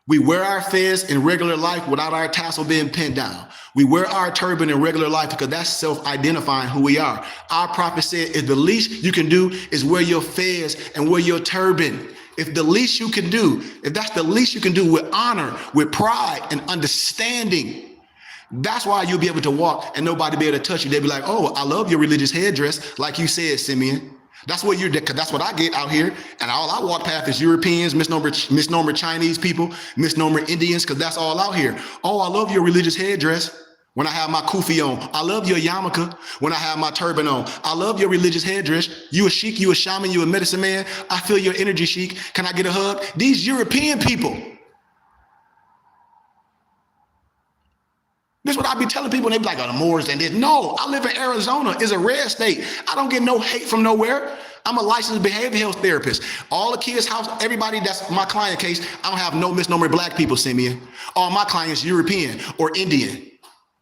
Speaker 2: We wear our fez in regular life without our tassel being pinned down. We wear our turban in regular life because that's self-identifying who we are. Our prophet said, if the least you can do is wear your fez and wear your turban. If the least you can do, if that's the least you can do with honor, with pride and understanding, that's why you'll be able to walk and nobody be able to touch you. They'll be like, oh, I love your religious headdress. Like you said, Simeon. That's what that's what I get out here. And all I walk past is Europeans, misnomer Chinese people, misnomer Indians, because that's all out here. Oh, I love your religious headdress when I have my kufi on. I love your yarmulke when I have my turban on. I love your religious headdress. You a sheik, you a shaman, you a medicine man. I feel your energy, sheik. Can I get a hug? These European people. This is what I be telling people, and they be like, oh, the Moors and this. No, I live in Arizona. It's a red state. I don't get no hate from nowhere. I'm a licensed behavioral health therapist. All the kids' house, everybody that's my client case, I don't have no misnomer black people, Simeon. All my clients European or Indian.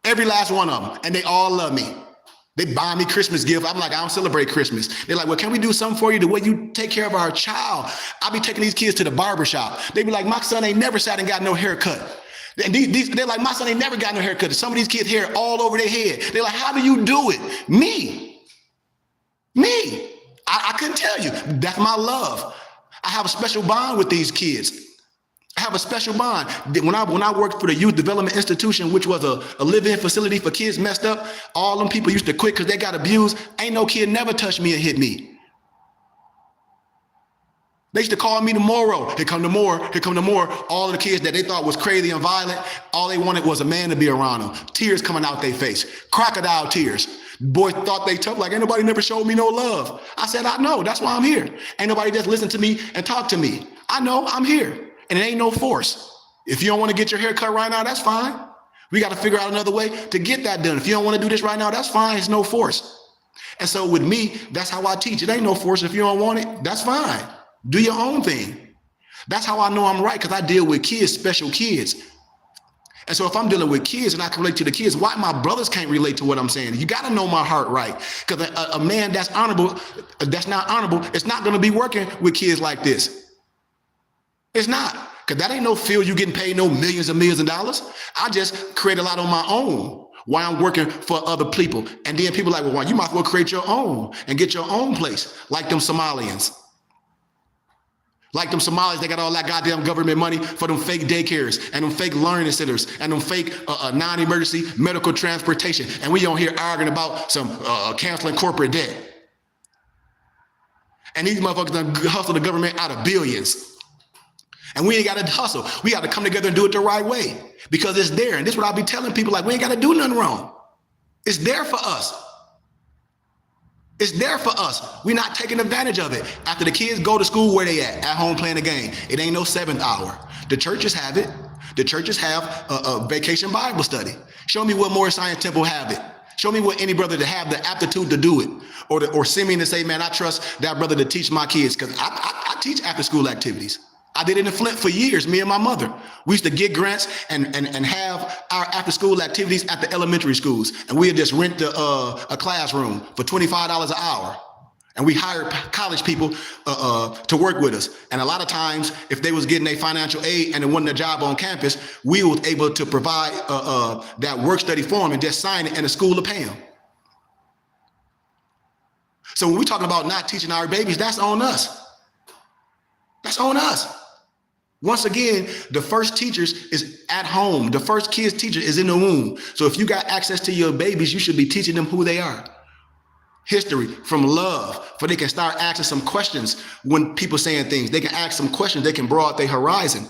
Speaker 2: Every last one of them, and they all love me. They buy me Christmas gift. I'm like, I don't celebrate Christmas. They're like, well, can we do something for you the way you take care of our child? I'll be taking these kids to the barber shop. They be like, my son ain't never sat and got no haircut. And they're like, my son ain't never got no haircut. Some of these kids' hair all over their head. They're like, how do you do it? Me. I couldn't tell you. That's my love. I have a special bond with these kids. I have a special bond. When I worked for the Youth Development Institution, which was a live-in facility for kids messed up, all them people used to quit because they got abused. Ain't no kid never touched me and hit me. They used to call me tomorrow. Here come the more. All of the kids that they thought was crazy and violent, all they wanted was a man to be around them. Tears coming out their face, crocodile tears. Boys thought they tough, like ain't nobody never showed me no love. I said, I know, that's why I'm here. Ain't nobody just listen to me and talk to me. I know, I'm here. And it ain't no force. If you don't want to get your hair cut right now, that's fine. We got to figure out another way to get that done. If you don't want to do this right now, that's fine. It's no force. And so with me, that's how I teach. It ain't no force. If you don't want it, that's fine. Do your own thing. That's how I know I'm right, because I deal with kids, special kids. And so if I'm dealing with kids and I can relate to the kids, why my brothers can't relate to what I'm saying? You got to know my heart right. Because a man that's honorable, that's not honorable, it's not going to be working with kids like this. It's not, because that ain't no field you getting paid no millions and millions of dollars. I just create a lot on my own while I'm working for other people. And then people like, well, why, you might as well create your own and get your own place, like them Somalians. Like them Somalis, they got all that goddamn government money for them fake daycares and them fake learning centers and them fake non-emergency medical transportation. And we on here arguing about some canceling corporate debt. And these motherfuckers done hustle the government out of billions. And we ain't got to hustle. We got to come together and do it the right way, because it's there. And this is what I'll be telling people, like, we ain't got to do nothing wrong. It's there for us. It's there for us. We're not taking advantage of it. After the kids go to school, where they at home playing a game. It ain't no 7th hour. The churches have it. The churches have a vacation Bible study. Show me what Morris Science Temple have it. Show me what any brother to have the aptitude to do it, or send me to say, man, I trust that brother to teach my kids, because I teach after school activities. I did it in Flint for years, me and my mother. We used to get grants and have our after school activities at the elementary schools. And we'd just rent a classroom for $25 an hour. And we hired college people to work with us. And a lot of times, if they was getting a financial aid and it wasn't a job on campus, we was able to provide that work study form and just sign it, and the school to pay them. So when we're talking about not teaching our babies, that's on us. That's on us. Once again, the first teachers is at home. The first kid's teacher is in the womb. So if you got access to your babies, you should be teaching them who they are. History from love, for they can start asking some questions when people saying things. They can ask some questions. They can broaden their horizon.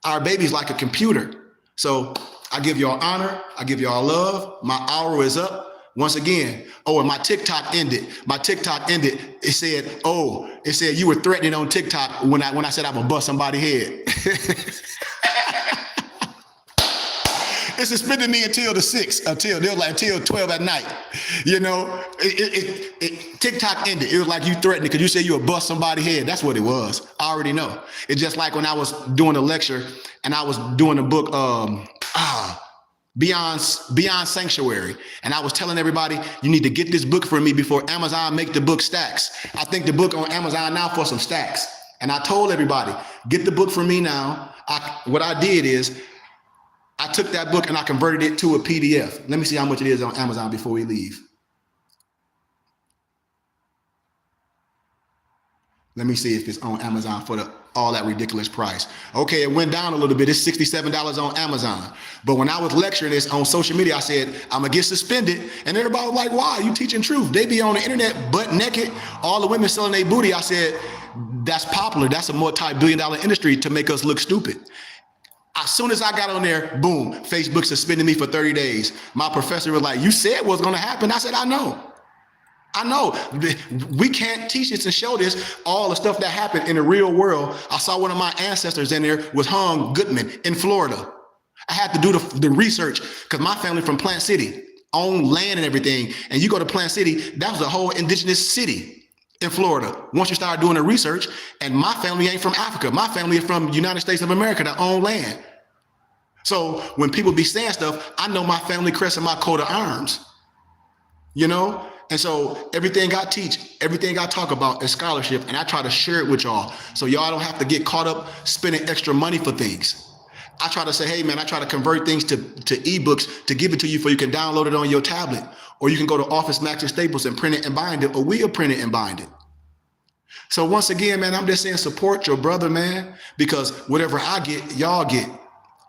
Speaker 2: Our baby's like a computer. So I give y'all honor. I give y'all love. My hour is up. Once again, and my TikTok ended. It said you were threatening on TikTok when I said I would bust somebody's head. It suspended me until the 6th, until 12 at night. You know, TikTok ended. It was like you threatened it because you said you would bust somebody's head. That's what it was. I already know. It's just like when I was doing a lecture and I was doing a book, Beyond Sanctuary. And I was telling everybody, you need to get this book for me before Amazon make the book stacks. I think the book on Amazon now for some stacks. And I told everybody, get the book for me now. What I did is I took that book and I converted it to a PDF. Let me see how much it is on Amazon before we leave. Let me see if it's on Amazon for all that ridiculous price. Okay, it went down a little bit. It's $67 on Amazon. But when I was lecturing this on social media, I said, I'm gonna get suspended. And everybody was like, why? You teaching truth. They be on the internet butt naked, all the women selling their booty. I said, that's popular. That's a multi-billion-dollar industry to make us look stupid. As soon as I got on there, boom, Facebook suspended me for 30 days. My professor was like, you said what's gonna happen. I said, I know. We can't teach this and show this, all the stuff that happened in the real world. I saw one of my ancestors in there was hung Goodman in Florida. I had to do the research because my family from Plant City owned land and everything. And you go to Plant City, that was a whole indigenous city in Florida. Once you start doing the research, and my family ain't from Africa. My family is from the United States of America that own land. So when people be saying stuff, I know my family crest and my coat of arms. you know? And so everything I teach, everything I talk about is scholarship, and I try to share it with y'all so y'all don't have to get caught up spending extra money for things. I try to say, hey man, I try to convert things to ebooks to give it to you so you can download it on your tablet, or you can go to Office Max and Staples and print it and bind it, or we'll print it and bind it. So once again, man, I'm just saying support your brother, man, because whatever I get, y'all get.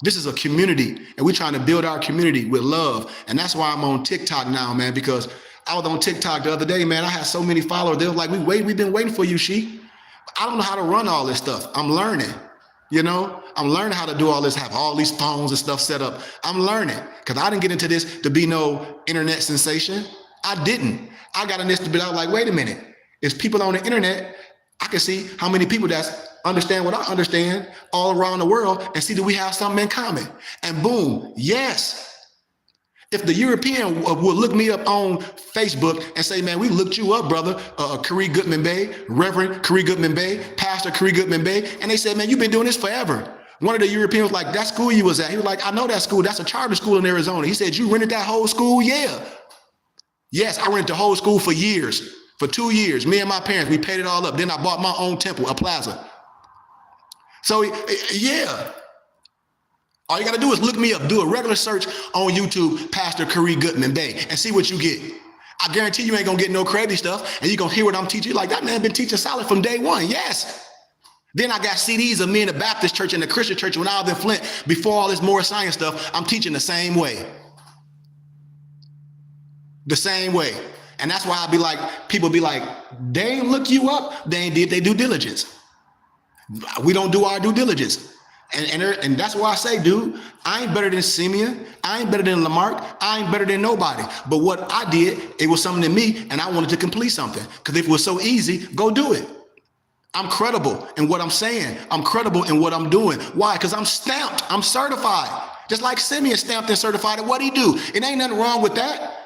Speaker 2: This is a community, and we're trying to build our community with love. And that's why I'm on TikTok now, man, because I was on TikTok the other day, man. I had so many followers. They were like, we've been waiting for you, Sheik. I don't know how to run all this stuff. I'm learning, you know? I'm learning how to do all this, have all these phones and stuff set up. I'm learning, because I didn't get into this to be no internet sensation. I didn't. I got in this to be like, wait a minute. It's people on the internet. I can see how many people that's understand what I understand all around the world and see that we have something in common. And boom, yes. If the European would look me up on Facebook and say, man, we looked you up, brother, Khari Goodman Bey, Reverend Khari Goodman Bey, Pastor Khari Goodman Bey, and they said, man, you've been doing this forever. One of the Europeans was like, that school you was at? He was like, I know that school. That's a charter school in Arizona. He said, you rented that whole school? Yeah. Yes, I rented the whole school for years. For 2 years, me and my parents, we paid it all up. Then I bought my own temple, a plaza. So yeah, all you gotta do is look me up, do a regular search on YouTube, Pastor Khari Goodman Bey, and see what you get. I guarantee you ain't gonna get no crazy stuff, and you gonna hear what I'm teaching. Like, that man been teaching solid from day one, yes. Then I got CDs of me in the Baptist church and the Christian church when I was in Flint, before all this more science stuff, I'm teaching the same way. The same way. And that's why I be like, people be like, they ain't look you up, they ain't did their due diligence. We don't do our due diligence. And that's why I say, dude, I ain't better than Simeon. I ain't better than Lamarck. I ain't better than nobody. But what I did, it was something in me, and I wanted to complete something. Because if it was so easy, go do it. I'm credible in what I'm saying. I'm credible in what I'm doing. Why? Because I'm stamped. I'm certified. Just like Simeon stamped and certified. And what'd he do? It ain't nothing wrong with that.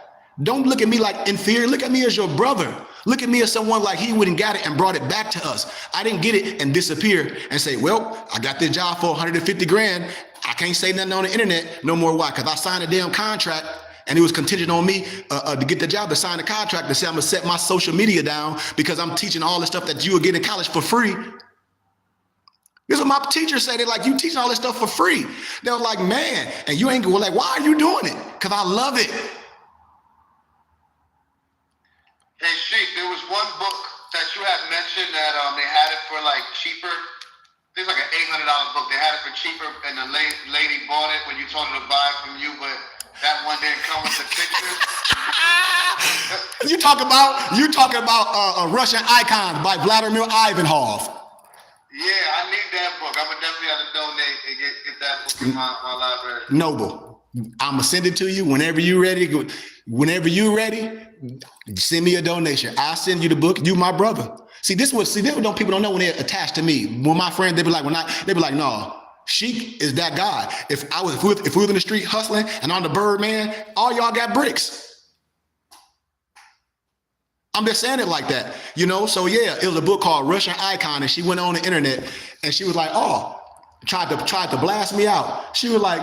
Speaker 2: Don't look at me like inferior. Look at me as your brother. Look at me as someone like he wouldn't got it and brought it back to us. I didn't get it and disappear and say, well, I got this job for 150 grand. I can't say nothing on the internet no more. Why? Because I signed a damn contract, and it was contingent on me to get the job, to sign the contract, to say I'm gonna set my social media down because I'm teaching all the stuff that you will get in college for free. This is what my teachers say. They're like, you teaching all this stuff for free. They were like, man, and you ain't going, like, why are you doing it? Because I love it.
Speaker 4: Hey, Sheik, there was one book that you had mentioned that they had it for like cheaper. It's like an $800 book. They had it for cheaper, and the lady bought it when you told her to buy it from you, but that one didn't come with the pictures.
Speaker 2: You talking about Russian Icons by Vladimir Ivanov.
Speaker 4: Yeah, I need that book. I'm gonna definitely have to donate and get that book in my library.
Speaker 2: Noble, I'm gonna send it to you whenever you're ready. Whenever you're ready, send me a donation. I'll send you the book. You my brother. See, this what people don't know when they're attached to me. When my friends, they be like, no, Sheik is that guy. If we was in the street hustling and on the bird, man, all y'all got bricks. I'm just saying it like that, you know? So yeah, it was a book called Russian Icon, and she went on the internet and she was like, oh, tried to blast me out. She was like,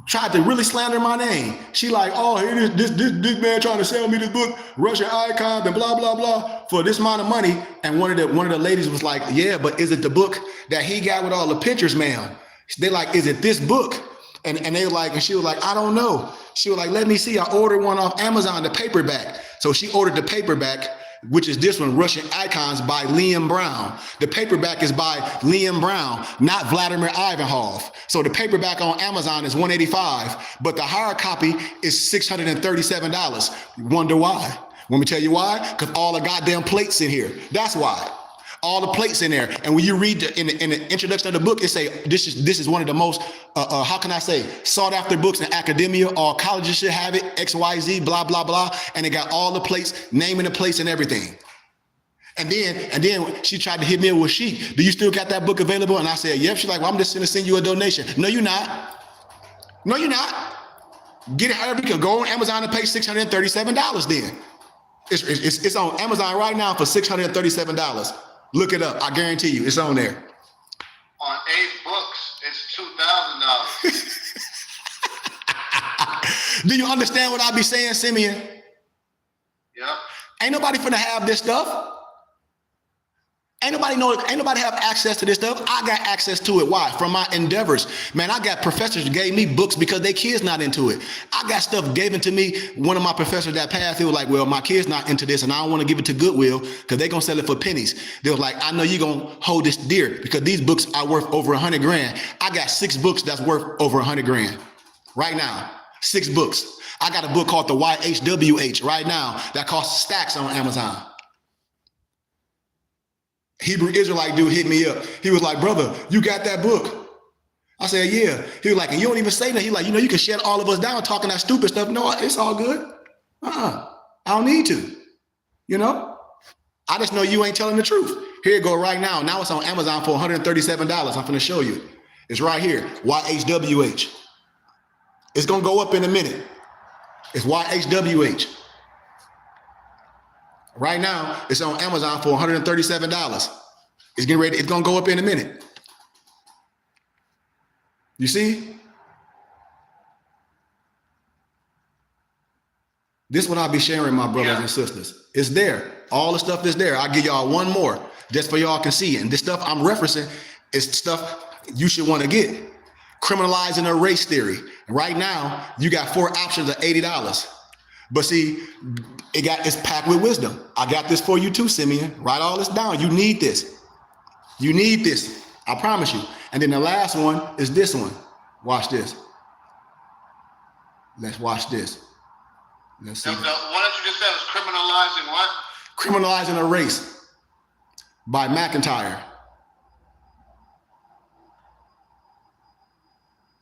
Speaker 2: tried to really slander my name. She like, oh, here this man trying to sell me this book, Russian Icon, and blah, blah, blah, for this amount of money. And one of the ladies was like, yeah, but is it the book that he got with all the pictures, ma'am? They like, is it this book? And they were like, and she was like, I don't know. She was like, let me see. I ordered one off Amazon, the paperback. So she ordered the paperback, which is this one, Russian Icons by Liam Brown. The paperback is by Liam Brown, not Vladimir Ivanov. So the paperback on Amazon is $185, but the hard copy is $637. You wonder why? Want me to tell you why? Because all the goddamn plates in here. That's why. All the plates in there. And when you read in the introduction of the book, it say this is one of the most how can I say, sought after books in academia. All colleges should have it, XYZ, blah, blah, blah. And it got all the plates, naming the place and everything. And then she tried to hit me with Sheik. Do you still got that book available? And I said, yep. She's like, well, I'm just gonna send you a donation. No, you're not. No, you're not. Get it however you can. Go on Amazon and pay $637 then. It's on Amazon right now for $637. Look it up. I guarantee you, it's on there.
Speaker 4: On 8 books, it's $2,000.
Speaker 2: Do you understand what I be saying, Simeon?
Speaker 4: Yep.
Speaker 2: Ain't nobody finna have this stuff. Ain't nobody have access to this stuff. I got access to it. Why? From my endeavors. Man, I got professors who gave me books because their kids not into it. I got stuff given to me. One of my professors that passed, he was like, well, my kid's not into this and I don't want to give it to Goodwill because they're going to sell it for pennies. They was like, I know you're going to hold this dear because these books are worth over 100 grand. I got 6 books that's worth over 100 grand right now. 6 books. I got a book called the YHWH right now that costs stacks on Amazon. Hebrew Israelite dude hit me up. He was like, brother, you got that book? I said, yeah. He was like, and you don't even say that. He like, you can shut all of us down talking that stupid stuff. No, it's all good. I don't need to. I just know you ain't telling the truth. Here you go right now. Now it's on Amazon for $137. I'm finna show you. It's right here, YHWH. It's gonna go up in a minute. It's YHWH. Right now, it's on Amazon for $137. It's getting ready. It's gonna go up in a minute. You see? This one I'll be sharing, my brothers and sisters. It's there. All the stuff is there. I'll give y'all one more just for y'all can see. And this stuff I'm referencing is stuff you should want to get. Criminalizing a race theory. Right now, you got 4 options of $80. But see, it's packed with wisdom. I got this for you too, Simeon. Write all this down. You need this. You need this. I promise you. And then the last one is this one. Watch this. Let's watch this. Let's see.
Speaker 4: The one that you just said is criminalizing what?
Speaker 2: Criminalizing a Race by McIntyre.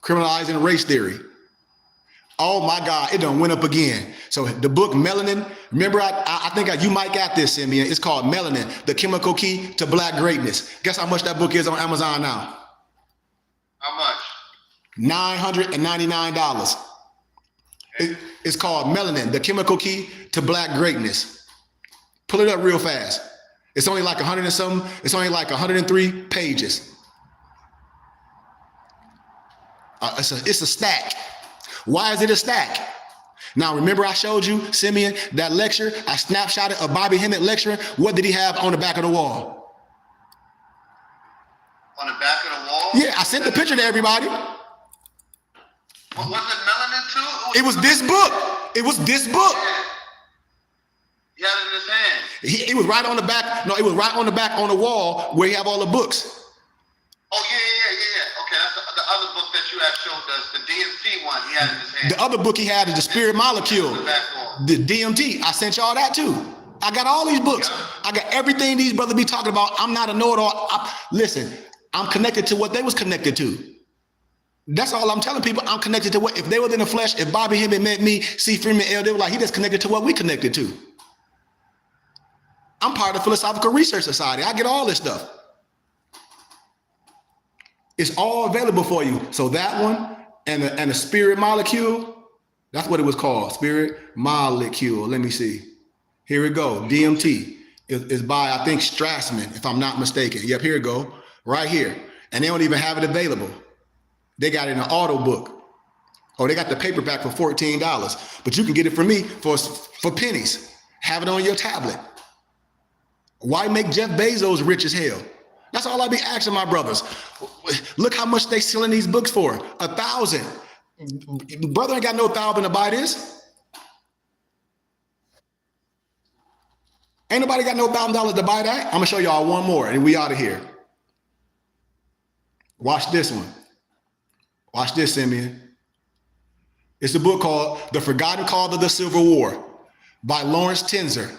Speaker 2: Criminalizing race theory. Oh my God, it done went up again. So the book Melanin, remember I think you might got this, Simeon. It's called Melanin, The Chemical Key to Black Greatness. Guess how much that book is on Amazon now?
Speaker 4: How much?
Speaker 2: $999. It's called Melanin, The Chemical Key to Black Greatness. Pull it up real fast. It's only like 100 and something. It's only like 103 pages. It's a stack. Why is it a stack? Now, remember I showed you, Simeon, that lecture, I snapshotted of Bobby Hemmett lecturing. What did he have on the back of the wall?
Speaker 4: On the back of the wall?
Speaker 2: Yeah, I sent the picture to everybody.
Speaker 4: What, was it Melanin too?
Speaker 2: It was this book. It was this book.
Speaker 4: Yeah. He had it in his hand.
Speaker 2: It was right on the back. No, it was right on the back on the wall where you have all the books.
Speaker 4: Oh, yeah. Okay, that's the other book that you had showed us, the DMT one he had in his hand.
Speaker 2: The other book he had is The Spirit Molecule. The DMT. I sent y'all that too. I got all these books. I got everything these brothers be talking about. I'm not a know-it-all. Listen, I'm connected to what they was connected to. That's all I'm telling people. I'm connected to what, if they were in the flesh, if Bobby Hemmett met me, C. Freeman L., they were like, he just connected to what we connected to. I'm part of the Philosophical Research Society. I get all this stuff. It's all available for you. So that one and the Spirit Molecule, that's what it was called, Spirit Molecule. Let me see. Here we go. DMT is by, I think, Strassman, if I'm not mistaken. Yep, here we go. Right here. And they don't even have it available. They got it in an auto book. Or they got the paperback for $14. But you can get it from me for pennies. Have it on your tablet. Why make Jeff Bezos rich as hell? That's all I be asking my brothers. Look how much they selling these books for. $1,000. Brother ain't got no $1,000 to buy this. Ain't nobody got no $1,000 to buy that. I'm gonna show y'all one more and we out of here. Watch this one. Watch this, Simeon. It's a book called The Forgotten Cause of the Civil War by Lawrence Tenzer.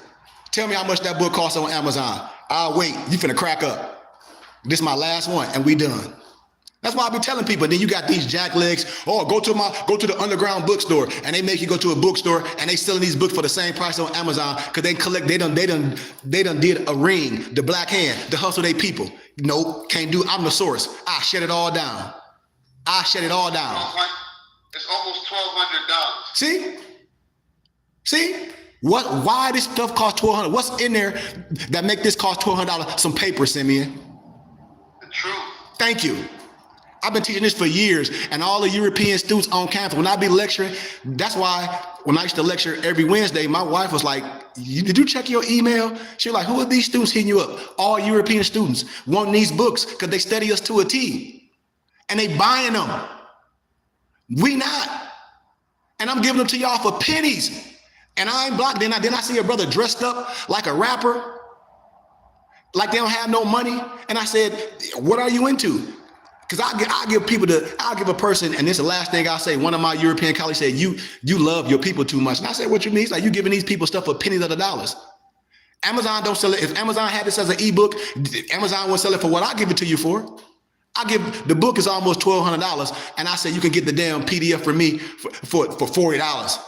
Speaker 2: Tell me how much that book costs on Amazon. I'll wait. You finna crack up. This is my last one, and we done. That's why I be telling people. Then you got these jacklegs. Oh, go to the underground bookstore, and they make you go to a bookstore, and they selling these books for the same price on Amazon because they collect. They done did a ring, the Black Hand, the hustle they people. Nope, can't do. I'm the source. I shut it all down. It's
Speaker 4: almost $1,200.
Speaker 2: See? Why this stuff cost $1,200? What's in there that make this cost $1,200? Some paper, Simeon.
Speaker 4: The truth.
Speaker 2: Thank you. I've been teaching this for years, and all the European students on campus, when I be lecturing, that's why when I used to lecture every Wednesday, my wife was like, did you check your email? She was like, who are these students hitting you up? All European students want these books because they study us to a T, and they buying them. We not. And I'm giving them to y'all for pennies. And I ain't blocked. Then I see a brother dressed up like a rapper, like they don't have no money. And I said, what are you into? Because I'll give a person, and this is the last thing I'll say. One of my European colleagues said, you love your people too much. And I said, what you mean? It's like you giving these people stuff for pennies of the dollars. Amazon don't sell it. If Amazon had this as an ebook, Amazon would sell it for what I give it to you for. The book is almost $1,200, and I said you can get the damn PDF for me for $40.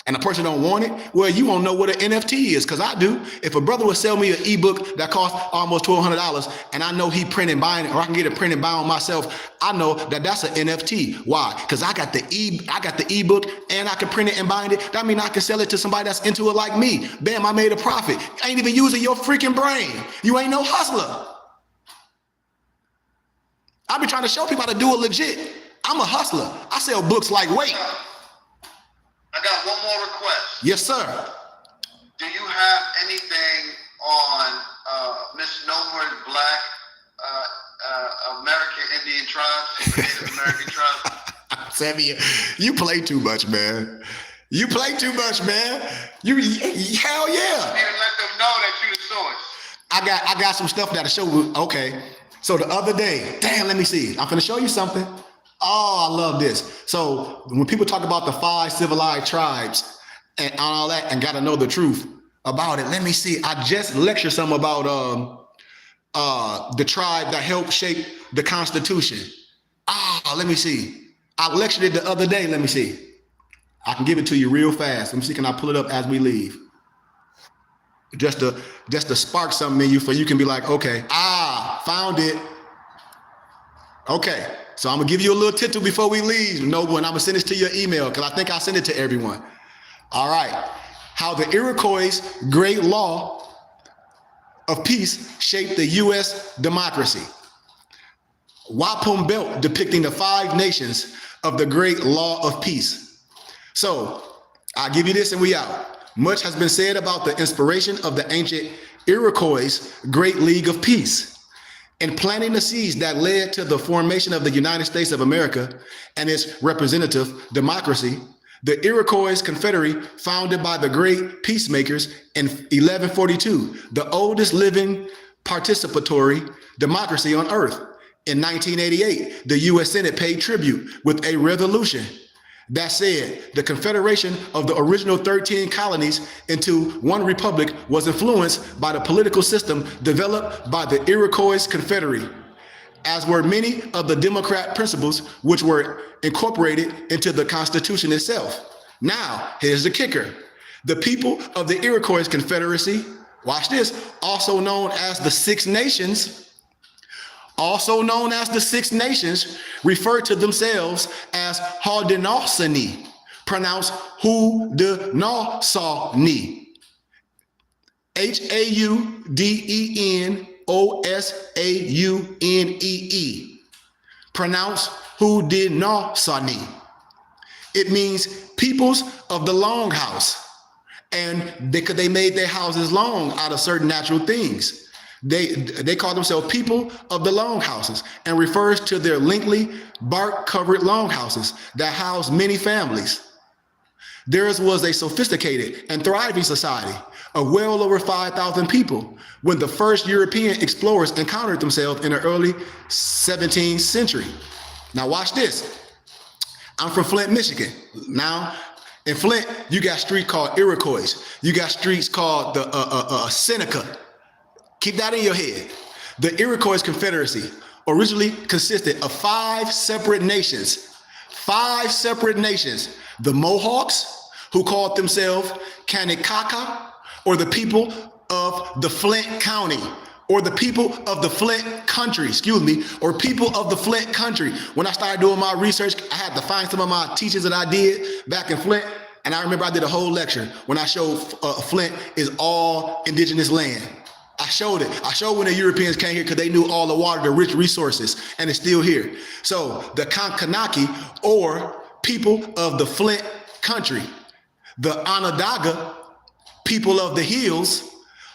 Speaker 2: And the person don't want it, well, you won't know what an NFT is, because I do. If a brother would sell me an ebook that costs almost $1,200, and I know he print and buying it, or I can get it printed and bound myself, I know that that's an NFT. Why? Because I got the ebook, and I can print it and bind it. That means I can sell it to somebody that's into it like me. Bam, I made a profit. I ain't even using your freaking brain. You ain't no hustler. I be trying to show people how to do it legit. I'm a hustler. I sell books like weight.
Speaker 4: I got one more request.
Speaker 2: Yes, sir.
Speaker 4: Do you have anything on misnomered Black American Indian tribes, Native American tribes?
Speaker 2: Sammy, you play too much, man. You play too much, man. Hell yeah.
Speaker 4: I need to let them know that you're the source.
Speaker 2: I got some stuff that'll show you. Okay. So the other day, damn, let me see. I'm gonna show you something. Oh, I love this. So when people talk about the 5 civilized tribes and all that and gotta know the truth about it, let me see. I just lectured some about the tribe that helped shape the Constitution. Let me see. I lectured it the other day. Let me see. I can give it to you real fast. Let me see, can I pull it up as we leave? Just to spark something in you, for you can be like, okay, found it. Okay, so I'm gonna give you a little title before we leave, Noble, and I'm gonna send this to your email because I think I sent it to everyone. All right, how the Iroquois' great law of peace shaped the U.S. democracy. Wampum Belt depicting the 5 nations of the great law of peace. So I'll give you this and we out. Much has been said about the inspiration of the ancient Iroquois' Great League of Peace and planting the seeds that led to the formation of the United States of America and its representative democracy. The Iroquois Confederacy, founded by the great peacemakers in 1142, the oldest living participatory democracy on earth. In 1988, the U.S. Senate paid tribute with a resolution that said the confederation of the original 13 colonies into one republic was influenced by the political system developed by the Iroquois Confederacy, as were many of the democratic principles which were incorporated into the Constitution itself. Now, here's the kicker. The people of the Iroquois Confederacy, watch this, also known as the Six Nations, refer to themselves as Haudenosaunee, pronounced Haudenosaunee. Haudenosaunee, pronounced Haudenosaunee. It means peoples of the long house, and they made their houses long out of certain natural things. They call themselves people of the longhouses and refers to their lengthy bark-covered longhouses that house many families. Theirs was a sophisticated and thriving society of well over 5,000 people when the first European explorers encountered themselves in the early 17th century. Now watch this. I'm from Flint, Michigan. Now, in Flint, you got streets called Iroquois. You got streets called the Seneca. Keep that in your head. The Iroquois Confederacy originally consisted of 5 separate nations. 5 separate nations. The Mohawks, who called themselves Kanekaka, or the people of the Flint County, or the people of the Flint Country, or people of the Flint Country. When I started doing my research, I had to find some of my teachings that I did back in Flint, and I remember I did a whole lecture when I showed Flint is all indigenous land. I I showed it. I showed when the Europeans came here because they knew all the water, the rich resources, and it's still here. So the Kankanaki, or people of the Flint country, the Onondaga, people of the hills,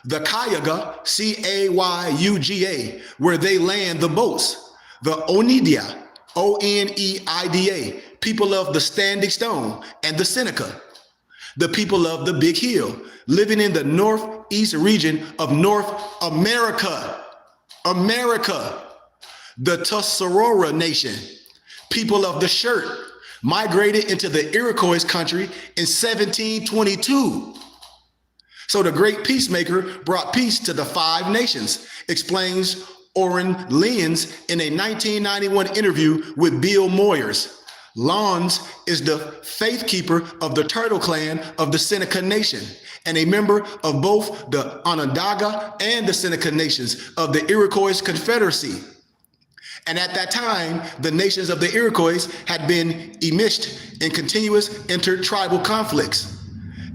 Speaker 2: the Cayuga, Cayuga, where they land the boats, the Oneida, Oneida, people of the Standing Stone and the Seneca, the people of the Big Hill, living in the northeast region of North America, the Tuscarora Nation, people of the Shirt, migrated into the Iroquois country in 1722. So the great peacemaker brought peace to the 5 nations, explains Oren Lyons in a 1991 interview with Bill Moyers. Lyons is the faith keeper of the Turtle Clan of the Seneca Nation and a member of both the Onondaga and the Seneca nations of the Iroquois Confederacy. And at that time, the nations of the Iroquois had been enmeshed in continuous intertribal conflicts.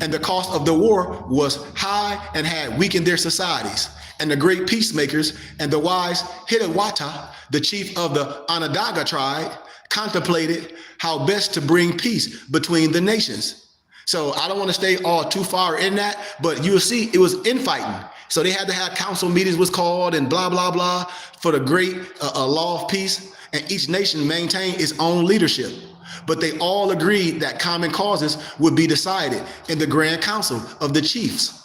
Speaker 2: And the cost of the war was high and had weakened their societies. And the great peacemakers and the wise Hiawatha, the chief of the Onondaga tribe, contemplated how best to bring peace between the nations. So I don't want to stay all too far in that, but you'll see it was infighting. So they had to have council meetings was called and blah, blah, blah for the great law of peace. And each nation maintained its own leadership. But they all agreed that common causes would be decided in the Grand Council of the Chiefs.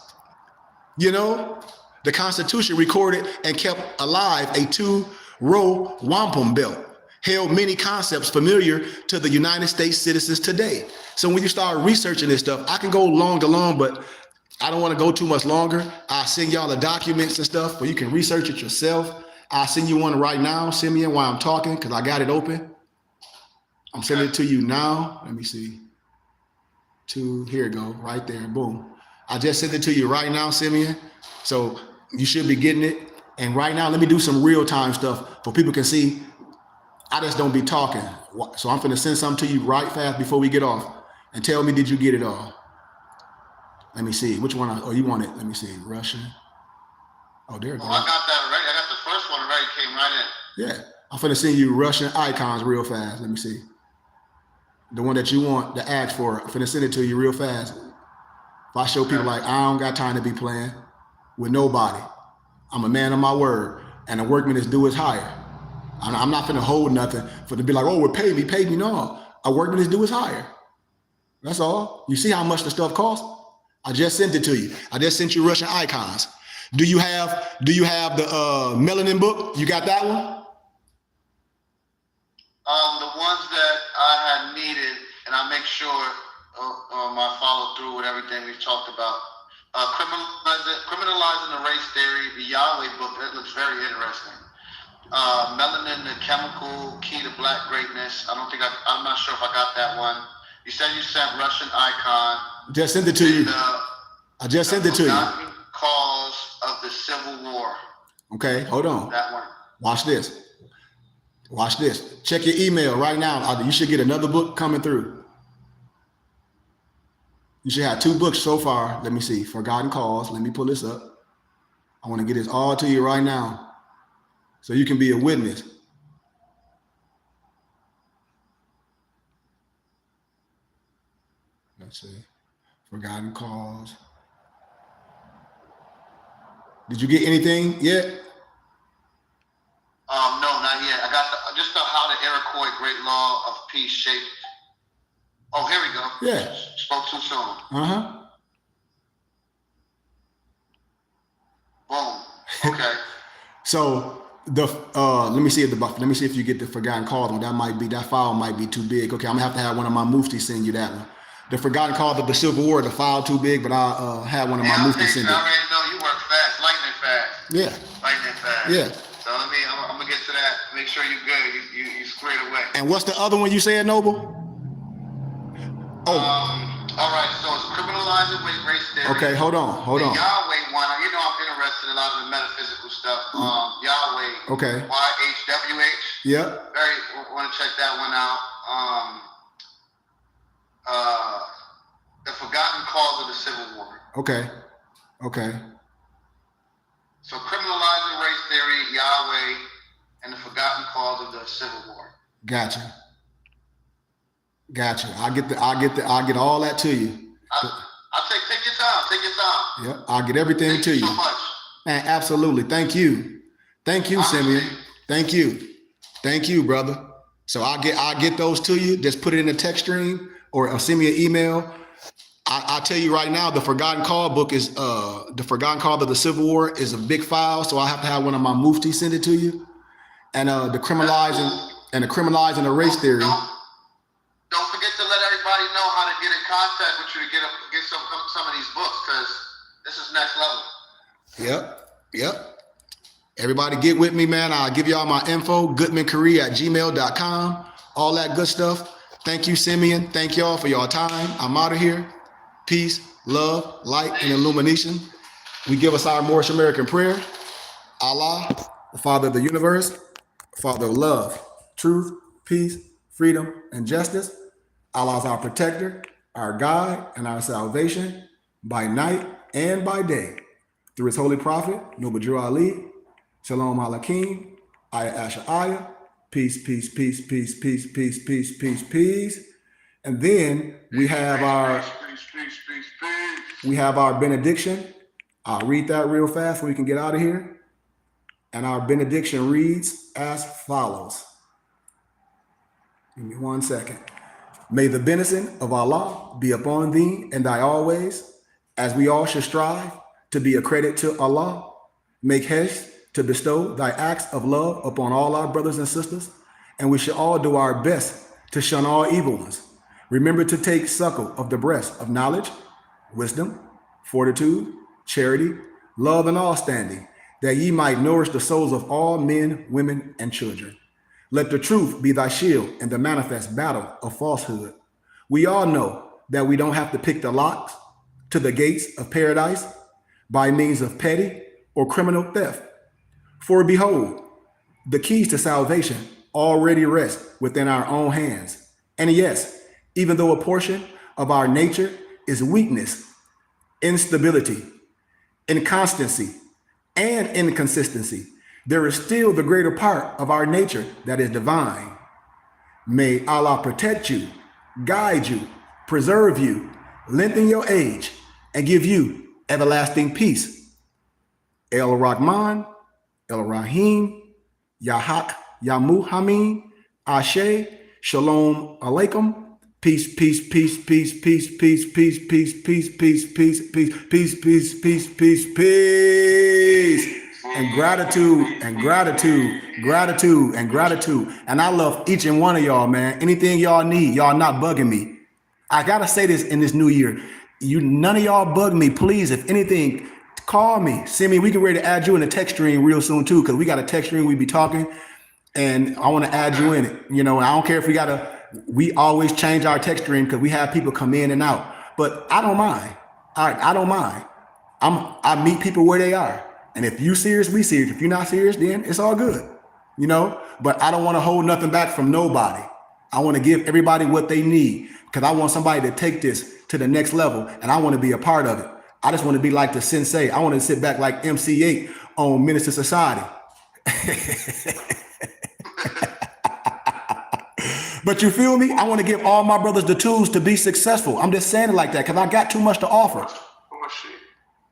Speaker 2: You know, the Constitution recorded and kept alive a 2-row wampum belt, held many concepts familiar to the United States citizens today. So when you start researching this stuff, I can go long, but I don't want to go too much longer. I'll send y'all the documents and stuff where you can research it yourself. I'll send you one right now, Simeon, while I'm talking, because I got it open. I'm sending it to you now. Let me see. Here it go, right there, boom. I just sent it to you right now, Simeon. So you should be getting it. And right now, let me do some real time stuff so people can see. I just don't be talking. So I'm finna send something to you right fast before we get off and tell me, did you get it all? Let me see, which one, you want it? Let me see, Russian. Oh, there it goes.
Speaker 4: I got that already. I got the first one already, came right in.
Speaker 2: Yeah, I'm finna send you Russian icons real fast. Let me see. The one that you want to ask for, I'm finna send it to you real fast. If I show people like, I don't got time to be playing with nobody. I'm a man of my word, and a workman is due his hire. I'm not finna hold nothing for to be like, oh, well, pay me. No, a workman is due his hire. That's all. You see how much the stuff costs? I just sent it to you. I just sent you Russian icons. Do you have the melanin book? You got that one?
Speaker 4: The ones that I had needed, and I make sure I follow through with everything we've talked about. Criminalizing the race theory, the Yahweh book, that looks very interesting. Melanin, the chemical key to black greatness. I'm not sure if I got that one. You said you sent Russian icon.
Speaker 2: Just sent it to you. I just sent it to you.
Speaker 4: Cause of the Civil War.
Speaker 2: Okay, hold on.
Speaker 4: That one.
Speaker 2: Watch this. Watch this. Check your email right now. You should get another book coming through. You should have 2 books so far. Let me see. Forgotten Cause. Let me pull this up. I want to get this all to you right now so you can be a witness. Let's see. Forgotten Cause. Did you get anything yet?
Speaker 4: No, not yet. I got just how the Iroquois Great Law of Peace shaped. Oh, here we go.
Speaker 2: Yeah.
Speaker 4: Spoke too soon.
Speaker 2: Uh-huh.
Speaker 4: Boom. Okay.
Speaker 2: So let me see if you get the Forgotten Cause one. That file might be too big. Okay, I'm gonna have to have one of my muftis send you that one. The Forgotten Cause of the Civil War, the file too big, but I'll have one of my muftis send it.
Speaker 4: I already know you work fast, lightning fast.
Speaker 2: Yeah.
Speaker 4: Lightning fast.
Speaker 2: Yeah.
Speaker 4: So I'm gonna get to that. Make sure you're good. You squared away.
Speaker 2: And what's the other one you said, Noble? Oh.
Speaker 4: All right. So it's criminalizing race theory.
Speaker 2: Okay, hold on.
Speaker 4: The Yahweh one. You know I'm interested in a lot of the metaphysical stuff. Yahweh.
Speaker 2: Okay.
Speaker 4: YHWH.
Speaker 2: Yep.
Speaker 4: Want to check that one out. The Forgotten Cause of the Civil War.
Speaker 2: Okay.
Speaker 4: So criminalizing race theory, Yahweh, and the forgotten cause of the Civil War.
Speaker 2: Gotcha. I'll get all that to you.
Speaker 4: I'll take your time. Take your time.
Speaker 2: Yep, I'll get everything
Speaker 4: Thank
Speaker 2: to
Speaker 4: you
Speaker 2: you.
Speaker 4: so much.
Speaker 2: Man, absolutely. Thank you, Simeon. Thank you, brother. So I'll get those to you. Just put it in the text stream or send me an email. I'll tell you right now, the Forgotten Call book is the Forgotten Call of the Civil War is a big file, so I have to have one of my muftis send it to you. And the criminalizing the race theory.
Speaker 4: Don't forget to let everybody know how to get in contact with you to get some of these books, because this is next level.
Speaker 2: Yep. Everybody get with me, man. I'll give y'all my info, goodmancurry@gmail.com, all that good stuff. Thank you, Simeon. Thank y'all for your time. I'm out of here. Peace, love, light, and illumination. We give us our Moorish American prayer. Allah, the Father of the universe, Father of love, truth, peace, freedom, and justice. Allah is our protector, our guide, and our salvation by night and by day. Through his holy prophet, Noble Drew Ali, Shalom Alakim, Ayah Asha Ayah, peace, peace, peace, peace, peace, peace, peace, peace, peace. And then we have our benediction. I'll read that real fast so we can get out of here. And our benediction reads as follows. Give me 1 second. May the benison of Allah be upon thee and thy always, as we all should strive to be a credit to Allah. Make haste to bestow thy acts of love upon all our brothers and sisters, and we should all do our best to shun all evil ones. Remember to take suckle of the breast of knowledge, wisdom, fortitude, charity, love, and all standing, that ye might nourish the souls of all men, women, and children. Let the truth be thy shield in the manifest battle of falsehood. We all know that we don't have to pick the locks to the gates of paradise by means of petty or criminal theft. For behold, the keys to salvation already rest within our own hands. And yes, even though a portion of our nature is weakness, instability, inconstancy, and inconsistency, there is still the greater part of our nature that is divine. May Allah protect you, guide you, preserve you, lengthen your age, and give you everlasting peace. El Rahman, El Rahim, Yahak, Yamuhameen, Ashe, Shalom Alaikum. Peace, peace, peace, peace, peace, peace, peace, peace, peace, peace, peace, peace, peace, peace, peace, peace, peace. And gratitude, and gratitude, gratitude, and gratitude. And I love each and one of y'all, man. Anything y'all need, y'all not bugging me. I gotta say this in this new year. None of y'all bug me, please. If anything, call me, send me. We get ready to add you in the text stream real soon too, because we got a text stream we be talking, and I want to add you in it. You know, I don't care if we always change our text stream because we have people come in and out. But I don't mind. I don't mind. I meet people where they are. And if you serious, we serious. If you're not serious, then it's all good, you know? But I don't want to hold nothing back from nobody. I want to give everybody what they need, because I want somebody to take this to the next level, and I want to be a part of it. I just want to be like the sensei. I want to sit back like MC8 on Minister Society. But you feel me? I want to give all my brothers the tools to be successful. I'm just saying it like that because I got too much to offer.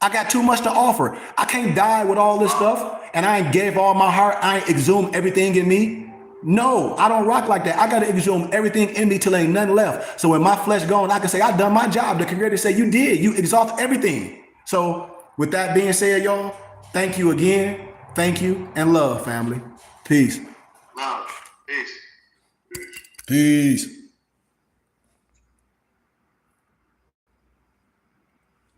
Speaker 2: I got too much to offer. I can't die with all this stuff, and I ain't gave all my heart. I ain't exhumed everything in me. No, I don't rock like that. I got to exhume everything in me till ain't nothing left. So when my flesh gone, I can say, I done my job. The Creator say, you did. You exhaust everything. So with that being said, y'all, thank you again. Thank you and love, family. Peace.
Speaker 4: Love. Peace.
Speaker 2: Peace.